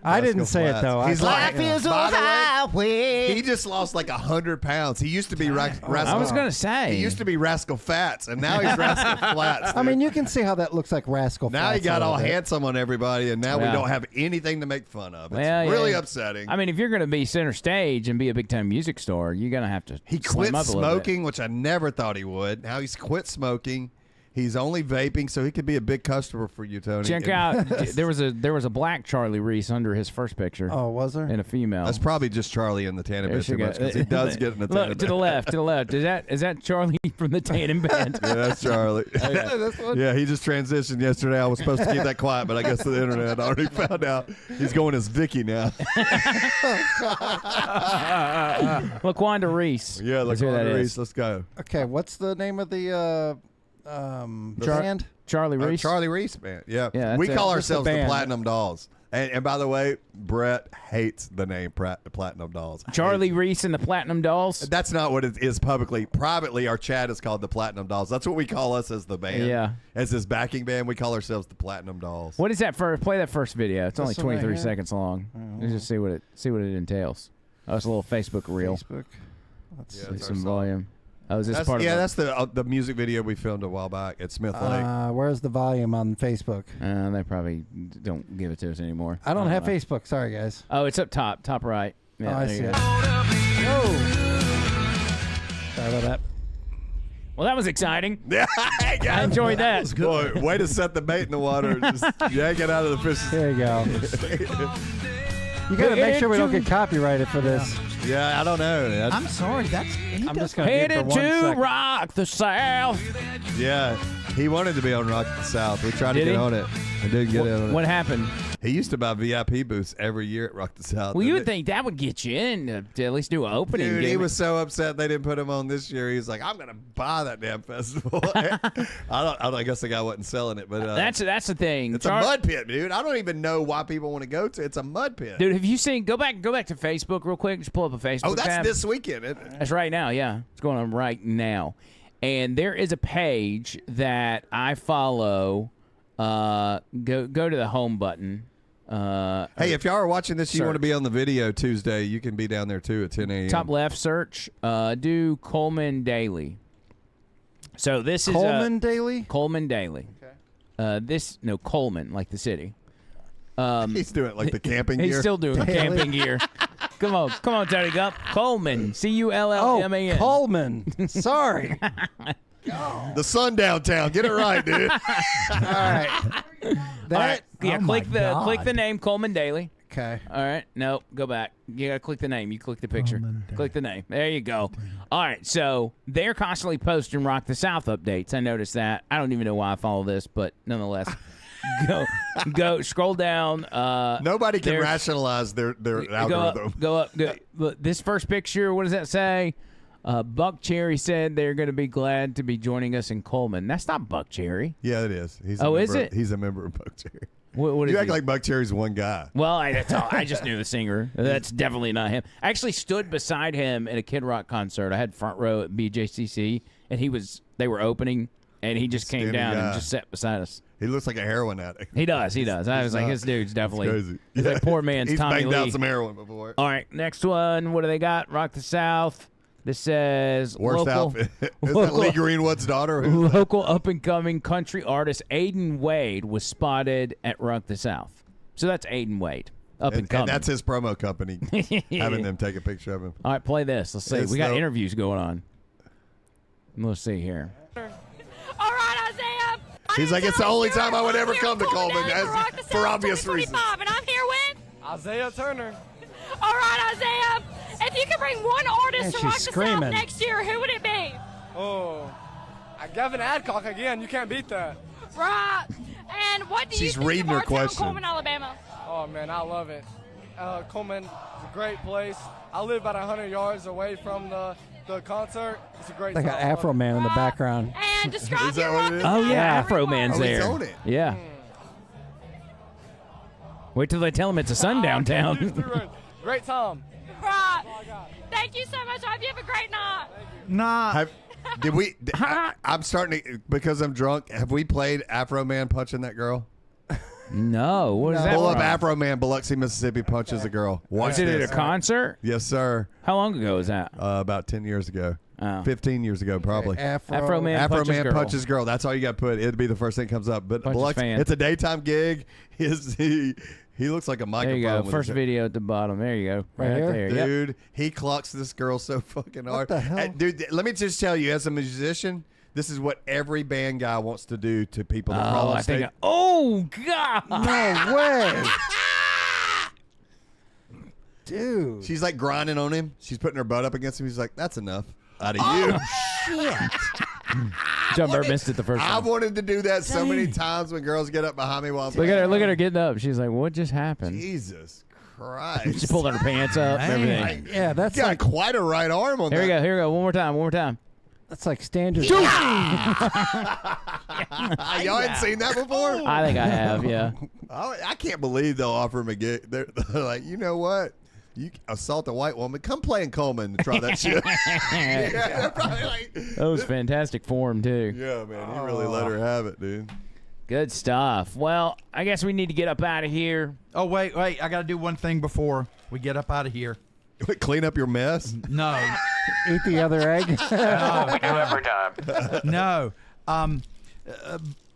Speaker 2: I didn't say it though.
Speaker 3: He's like,
Speaker 6: feels so highway.
Speaker 3: he just lost like 100 pounds. He used to be Rascal.
Speaker 1: I was gonna say
Speaker 3: he used to be Rascal Fats, and now he's Rascal Flats. Dude.
Speaker 2: I mean, you can see how that looks like Rascal Flatts.
Speaker 3: Now he got all
Speaker 2: bit.
Speaker 3: handsome on everybody, and now we don't have anything to make fun of. It's really upsetting.
Speaker 1: I mean, if you're gonna be center stage and be a big time music star, you're gonna have to.
Speaker 3: He quit smoking, which I never thought he would. Now he's quit smoking. He's only vaping, so he could be a big customer for you, Tony.
Speaker 1: Check out. There was a black Charlie Reese under his first picture.
Speaker 2: Oh, was there?
Speaker 1: And a female.
Speaker 3: That's probably just Charlie in the Tandem Band too much because he does get in the Tandem
Speaker 1: Look to the left. To the left. Is that Charlie from the Tandem Band?
Speaker 3: Yeah, that's Charlie. Yeah, he just transitioned yesterday. I was supposed to keep that quiet, but I guess the internet already found out he's going as Vicky now.
Speaker 1: LaQuanda Reese.
Speaker 3: Yeah, LaQuanda Reese. Let's go.
Speaker 2: Okay, what's the name of the band?
Speaker 1: Charlie Reese.
Speaker 3: Charlie Reese band. Yeah,
Speaker 1: we
Speaker 3: we call ourselves the Platinum Dolls. And by the way, Brett hates the name Platinum Dolls.
Speaker 1: Charlie Reese and the Platinum Dolls?
Speaker 3: That's not what it is publicly. Privately, our chat is called the Platinum Dolls. That's what we call us as the band.
Speaker 1: Yeah.
Speaker 3: As this backing band, we call ourselves the Platinum Dolls.
Speaker 1: What is that first? Play that first video. It's only 23 seconds long. Let's just see what it entails. Oh, it's a little Facebook reel.
Speaker 2: Let's
Speaker 1: see some volume. Oh, is this part of
Speaker 3: that's the music video we filmed a while back at Smith Lake.
Speaker 2: Where's the volume on Facebook?
Speaker 1: They probably don't give it to us anymore.
Speaker 2: I don't have Facebook. Sorry, guys.
Speaker 1: Oh, it's up top right. Yeah,
Speaker 2: I see it. Sorry about that.
Speaker 1: Well, that was exciting.
Speaker 3: Yeah,
Speaker 1: I enjoyed that.
Speaker 3: Boy, way to set the bait in the water. Just yank it out of the fish.
Speaker 2: There you go. You got to make sure we don't get copyrighted for this.
Speaker 3: Yeah, I don't know.
Speaker 6: I'm sorry.
Speaker 2: I'm just going to
Speaker 1: headed to Rock the South.
Speaker 3: Yeah, he wanted to be on Rock the South. We tried to get on it. I didn't get on it.
Speaker 1: What happened?
Speaker 3: He used to buy VIP booths every year at Rock the South.
Speaker 1: Well, you would think that would get you in to at least do an opening.
Speaker 3: Dude, he was so upset they didn't put him on this year. He's like, I'm going to buy that damn festival. I guess the guy wasn't selling it, but
Speaker 1: that's the thing.
Speaker 3: It's a mud pit, dude. I don't even know why people want to go to. It's a mud pit,
Speaker 1: dude. Have you seen? Go back to Facebook real quick. Just pull up a Facebook.
Speaker 3: Oh, that's
Speaker 1: tab.
Speaker 3: this weekend. Isn't it?
Speaker 1: That's right now. Yeah, it's going on right now. And there is a page that I follow. Go to the home button.
Speaker 3: Hey, if y'all are watching this, you want to be on the video Tuesday, you can be down there too at 10 a.m.
Speaker 1: Top left search. Do Coleman Daily. So this is
Speaker 2: Coleman Daily.
Speaker 1: Coleman Daily. Okay. Coleman, like the city.
Speaker 3: He's doing it like the camping gear.
Speaker 1: He's still doing the camping gear. Come on, Tony Gump. Coleman. Cullman.
Speaker 2: Oh, Coleman. Sorry.
Speaker 3: The sundown town. Get it right, dude.
Speaker 2: All right.
Speaker 1: Click the name Coleman Daily.
Speaker 2: Okay.
Speaker 1: All right. No, go back. You gotta click the name. You click the picture. Click the name. There you go. All right. So they're constantly posting Rock the South updates. I noticed that. I don't even know why I follow this, but nonetheless. Go scroll down.
Speaker 3: Nobody can rationalize their algorithm.
Speaker 1: Go up. This first picture, what does that say? Buck Cherry said they're going to be glad to be joining us in Coleman. That's not Buck Cherry.
Speaker 3: Yeah, it is. Is it? He's a member of Buck Cherry.
Speaker 1: What
Speaker 3: you
Speaker 1: is
Speaker 3: act like Buck Cherry's one guy.
Speaker 1: Well, I just knew the singer. That's definitely not him. I actually stood beside him at a Kid Rock concert. I had front row at BJCC, and they were opening, and he just came down and just sat beside us.
Speaker 3: He looks like a heroin addict.
Speaker 1: He does. I was like, this dude's definitely.
Speaker 3: Crazy.
Speaker 1: He's like poor man's
Speaker 3: He's
Speaker 1: Tommy Lee.
Speaker 3: banged out some heroin before.
Speaker 1: All right, next one. What do they got? Rock the South. This says
Speaker 3: Worst
Speaker 1: local,
Speaker 3: outfit. Is that Lee Greenwood's daughter? Who's that?
Speaker 1: local up-and-coming country artist Aiden Wade was spotted at Rock the South. So that's Aiden Wade, up-and-coming.
Speaker 3: And that's his promo company, having them take a picture of him.
Speaker 1: All right, play this. Let's see.
Speaker 3: It's
Speaker 1: We got
Speaker 3: the-
Speaker 1: interviews going on. Let's see here.
Speaker 9: All right, Isaiah.
Speaker 3: He's like, it's the only time I would ever come to Coleman, for obvious reasons.
Speaker 9: And I'm here with
Speaker 10: Isaiah Turner.
Speaker 9: All right, Isaiah. If you could bring one artist
Speaker 2: Man,
Speaker 9: to
Speaker 2: she's
Speaker 9: Rock the South
Speaker 2: screaming.
Speaker 9: next year, who would it be?
Speaker 10: Oh, Gavin Adcock again. You can't beat that.
Speaker 9: Right. And what do you
Speaker 3: She's
Speaker 9: think
Speaker 3: reading
Speaker 9: of
Speaker 3: her
Speaker 9: our town,
Speaker 3: question.
Speaker 9: Coleman, Alabama?
Speaker 10: Oh man, I love it. Coleman is a great place. I live about 100 yards away from the concert. It's a great.
Speaker 2: Like an
Speaker 10: time. I love
Speaker 2: Afro
Speaker 10: it.
Speaker 2: Man in the background.
Speaker 9: And describe
Speaker 3: Is that
Speaker 9: your
Speaker 3: what
Speaker 9: Rock
Speaker 3: it
Speaker 9: the
Speaker 3: is?
Speaker 9: South
Speaker 1: Oh, yeah, Afro
Speaker 9: everyone.
Speaker 1: Man's
Speaker 3: Oh, he's
Speaker 1: there.
Speaker 3: on it.
Speaker 1: Yeah. Wait till they tell him it's a sundown town.
Speaker 10: Great time.
Speaker 9: Right. Thank you so much. I hope you have a great night.
Speaker 6: Nah.
Speaker 3: Did we? I'm starting to, because I'm drunk. Have we played Afro Man punching that girl?
Speaker 1: No. What is that
Speaker 3: Pull up
Speaker 1: from?
Speaker 3: Afro Man, Biloxi, Mississippi punches a girl. Watch
Speaker 1: Was it at
Speaker 3: this.
Speaker 1: a concert?
Speaker 3: Yes, sir.
Speaker 1: How long ago was that?
Speaker 3: About 10 years ago.
Speaker 1: Oh.
Speaker 3: 15 years ago, probably.
Speaker 1: Afro Man
Speaker 3: Afro
Speaker 1: punches
Speaker 3: Man
Speaker 1: girl.
Speaker 3: punches girl. That's all you got to put. It'd be the first thing that comes up. But
Speaker 1: Punches
Speaker 3: Biloxi,
Speaker 1: fan.
Speaker 3: it's a daytime gig. He looks like a
Speaker 1: There
Speaker 3: microphone.
Speaker 1: you go.
Speaker 3: with
Speaker 1: First
Speaker 3: his-
Speaker 1: video at the bottom. There you go.
Speaker 2: Right here?
Speaker 1: there. Yep.
Speaker 3: Dude, he clucks this girl so fucking hard.
Speaker 2: the hell?
Speaker 3: Dude, let me just tell you, as a musician, this is what every band guy wants to do to people that crawl
Speaker 1: Oh,
Speaker 3: on
Speaker 1: I
Speaker 3: stage.
Speaker 1: think. Oh God!
Speaker 2: No way. Dude.
Speaker 3: She's like grinding on him. She's putting her butt up against him. He's like, that's enough out of you.
Speaker 1: John Bird missed it the first
Speaker 3: I've
Speaker 1: time.
Speaker 3: wanted to do that so many times when girls get up behind me while I'm
Speaker 1: Look at her! Look at her getting up. She's like, "What just happened?"
Speaker 3: Jesus Christ.
Speaker 1: She pulled her pants up. and everything.
Speaker 2: Yeah, that's
Speaker 3: got
Speaker 2: like
Speaker 3: quite a right arm on
Speaker 1: Here we
Speaker 3: that.
Speaker 1: go. Here we go. One more time. One more time.
Speaker 2: that's like standard.
Speaker 3: Y'all hadn't seen that before?
Speaker 1: I think I have. Yeah.
Speaker 3: I can't believe they'll offer him a gig. They're like, you know what? You assault a white woman. Come play in Coleman to try that shit. Yeah, they're probably like,
Speaker 1: That was fantastic form too.
Speaker 3: yeah, man. He really let her have it, dude.
Speaker 1: Good stuff. Well, I guess we need to get up out of here.
Speaker 6: Oh, wait. I got to do one thing before we get up out of here.
Speaker 3: Clean up your mess.
Speaker 6: No.
Speaker 2: Eat the other egg.
Speaker 5: We do every time.
Speaker 6: No.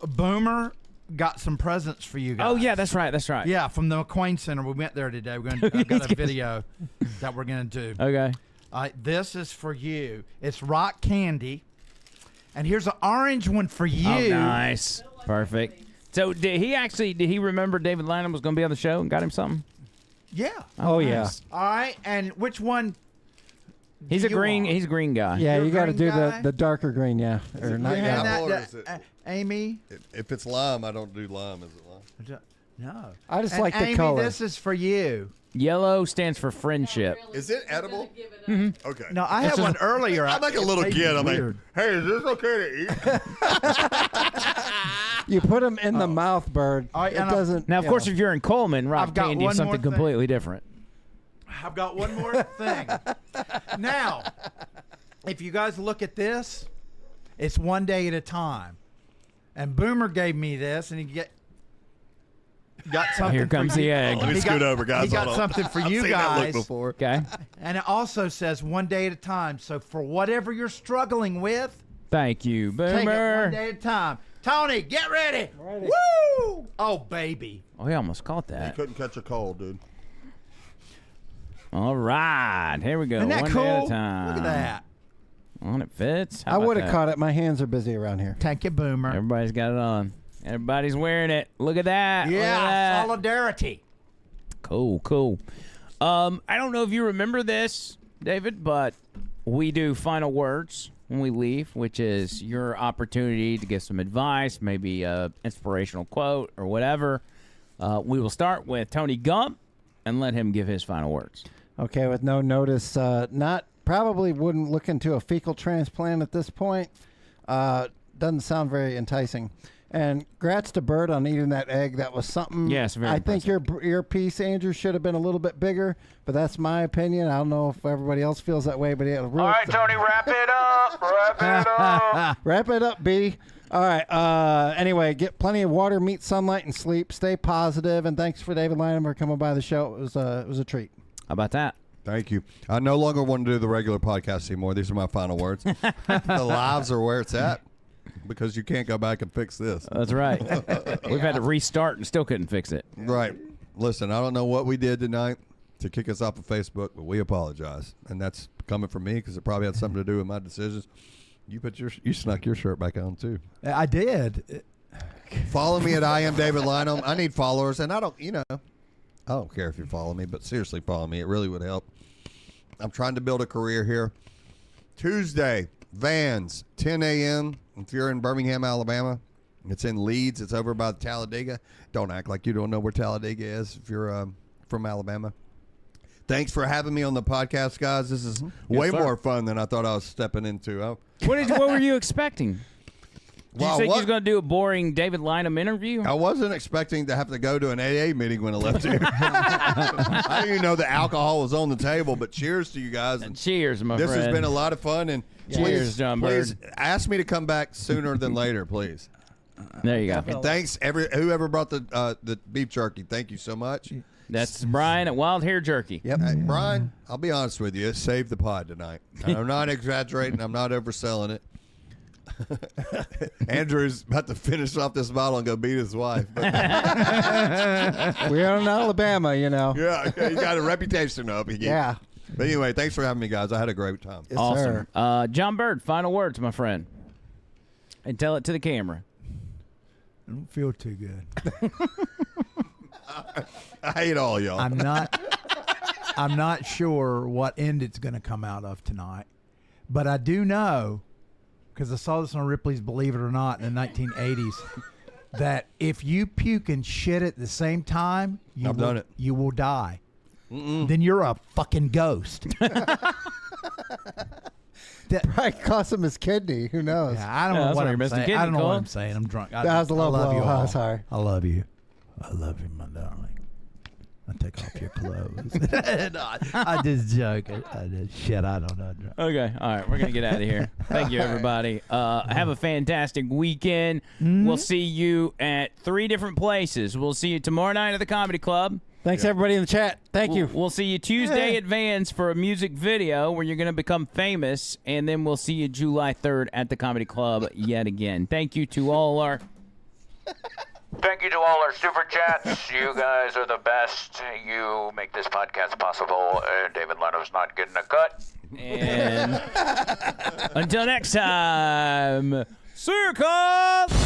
Speaker 6: Boomer got some presents for you guys.
Speaker 1: Oh yeah, that's right. That's right.
Speaker 6: Yeah, from the McQueen Center. We went there today. I've got a video that we're going to do.
Speaker 1: Okay.
Speaker 6: This is for you. It's rock candy. And here's an orange one for you.
Speaker 1: Oh, nice. Perfect. So did he remember David Lynam was going to be on the show and got him something?
Speaker 6: Yeah.
Speaker 2: Oh, yeah.
Speaker 1: nice.
Speaker 6: All right. And which one?
Speaker 1: He's a
Speaker 6: you
Speaker 1: green.
Speaker 6: want?
Speaker 1: He's a green guy.
Speaker 2: Yeah,
Speaker 6: You're
Speaker 2: you got to
Speaker 6: green
Speaker 2: do
Speaker 6: guy?
Speaker 2: the darker green, yeah. Or not
Speaker 6: You
Speaker 2: yet.
Speaker 6: had
Speaker 3: How old
Speaker 6: that,
Speaker 3: is it?
Speaker 6: Amy?
Speaker 3: If it's lime, I don't do lime. Is it lime?
Speaker 6: No.
Speaker 2: I just
Speaker 6: And
Speaker 2: like the
Speaker 6: Amy,
Speaker 2: color.
Speaker 6: this is for you.
Speaker 1: Yellow stands for friendship.
Speaker 3: Is it edible? Okay.
Speaker 6: No, I had one earlier.
Speaker 3: I'm like a little
Speaker 6: It
Speaker 3: kid. I'm like,
Speaker 6: weird.
Speaker 3: hey, is this okay to eat?
Speaker 2: You put them in the mouth, Bird.
Speaker 6: All right,
Speaker 2: It
Speaker 6: and
Speaker 2: doesn't.
Speaker 1: Now, of
Speaker 2: you
Speaker 1: course,
Speaker 2: know.
Speaker 1: if you're in Coleman, rock
Speaker 6: I've got
Speaker 1: candy is
Speaker 6: one more
Speaker 1: something
Speaker 6: thing.
Speaker 1: completely different.
Speaker 6: I've got one more thing. Now, if you guys look at this, it's one day at a time. And Boomer gave me this, and he got something.
Speaker 1: Here comes
Speaker 6: for
Speaker 1: the
Speaker 6: you.
Speaker 1: egg.
Speaker 3: Let me
Speaker 6: He
Speaker 3: scoot
Speaker 6: got-
Speaker 3: over, guys.
Speaker 6: He got
Speaker 3: Hold on.
Speaker 6: something for
Speaker 3: I've
Speaker 6: you
Speaker 3: seen that look
Speaker 6: guys.
Speaker 3: before.
Speaker 1: Okay.
Speaker 6: And it also says one day at a time. So for whatever you're struggling with,
Speaker 1: Thank you,
Speaker 6: take it one
Speaker 1: Boomer.
Speaker 6: day at a time. Tony, get ready.
Speaker 2: Ready.
Speaker 6: Woo! Oh, baby.
Speaker 1: Oh, he almost caught that.
Speaker 3: Couldn't catch a cold, dude.
Speaker 1: All right. Here we go.
Speaker 6: Isn't that
Speaker 1: one
Speaker 6: cool?
Speaker 1: day at a time.
Speaker 6: Look at that.
Speaker 1: On it fits. How
Speaker 2: I
Speaker 1: about
Speaker 2: would have
Speaker 1: that?
Speaker 2: caught it. My hands are busy around here.
Speaker 6: Thank you, Boomer.
Speaker 1: Everybody's got it on. Everybody's wearing it. Look at that. Look at
Speaker 6: Yeah,
Speaker 1: that.
Speaker 6: solidarity.
Speaker 1: Cool, cool. I don't know if you remember this, David, but we do final words when we leave, which is your opportunity to give some advice, maybe an inspirational quote or whatever. We will start with Tony Gump and let him give his final words.
Speaker 2: Okay, with no notice, probably wouldn't look into a fecal transplant at this point. Doesn't sound very enticing. And grats to Bird on eating that egg. That was something.
Speaker 1: Yes, very
Speaker 2: I think your piece, Andrew, should have been a little bit bigger, but that's my opinion. I don't know if everybody else feels that way, but it really.
Speaker 5: All right, Tony, wrap it up. Wrap it up.
Speaker 2: Wrap it up, B. All right. Anyway, get plenty of water, meat, sunlight, and sleep. Stay positive, and thanks for David Lynam for coming by the show. It was a treat.
Speaker 1: How about that?
Speaker 3: Thank you. I no longer want to do the regular podcast anymore. These are my final words. The lives are where it's at because you can't go back and fix this.
Speaker 1: That's right. We've had to restart and still couldn't fix it.
Speaker 3: Right. Listen, I don't know what we did tonight to kick us off of Facebook, but we apologize. And that's coming from me because it probably had something to do with my decisions. You snuck your shirt back on, too.
Speaker 6: I did.
Speaker 3: Follow me at I am David Lynam. I need followers, and I don't care if you follow me, but seriously follow me. It really would help. I'm trying to build a career here. Tuesday, Vans, 10 a.m. If you're in Birmingham, Alabama. It's in Leeds. It's over by Talladega. Don't act like you don't know where Talladega is if you're from Alabama. Thanks for having me on the podcast, guys. This is way more fun than I thought I was stepping into.
Speaker 1: What were you expecting? Did you think you was going to do a boring David Lynam interview?
Speaker 3: I wasn't expecting to have to go to an AA meeting when I left here. I didn't even know the alcohol was on the table, but cheers to you guys. And
Speaker 1: cheers, my friend.
Speaker 3: This has been a lot of fun. And
Speaker 1: cheers, John Bird.
Speaker 3: Please ask me to come back sooner than later, please.
Speaker 1: There you go.
Speaker 3: And thanks, whoever brought the beef jerky. Thank you so much.
Speaker 1: That's Brian at Wild Hair Jerky.
Speaker 2: Yep.
Speaker 3: Hey, Brian, I'll be honest with you. It saved the pod tonight. And I'm not exaggerating. I'm not overselling it. Andrew's about to finish off this bottle and go beat his wife.
Speaker 2: We're in Alabama, you know.
Speaker 3: Yeah, he got a reputation up.
Speaker 2: Yeah.
Speaker 3: But anyway, thanks for having me, guys. I had a great time.
Speaker 2: Yes,
Speaker 1: Awesome.
Speaker 2: sir.
Speaker 1: John Bird, final words, my friend. And tell it to the camera.
Speaker 6: I don't feel too good.
Speaker 3: I hate all y'all.
Speaker 6: I'm not sure what end it's going to come out of tonight, but I do know, because I saw this on Ripley's Believe It or Not in the 1980s, that if you puke and shit at the same time, you will die. Then you're a fucking ghost.
Speaker 2: Probably cost him his kidney. Who knows?
Speaker 6: Yeah, I don't know what I'm saying. I don't know what I'm saying. I'm drunk.
Speaker 2: That was a low blow.
Speaker 6: You all.
Speaker 2: Sorry.
Speaker 6: I love you. I love you, my darling. I take off your clothes. No, I just joke. I don't know.
Speaker 1: Okay. All right. We're going to get out of here. Thank you, everybody. Have a fantastic weekend. We'll see you at 3 different places. We'll see you tomorrow night at the Comedy Club.
Speaker 2: Thanks, everybody in the chat. Thank you.
Speaker 1: We'll see you Tuesday at Vans for a music video where you're going to become famous. And then we'll see you July 3rd at the Comedy Club yet again. Thank you to all our...
Speaker 5: Thank you to all our super chats. You guys are the best. You make this podcast possible. David Leno's not getting a cut.
Speaker 1: And until next time, see you, cuz!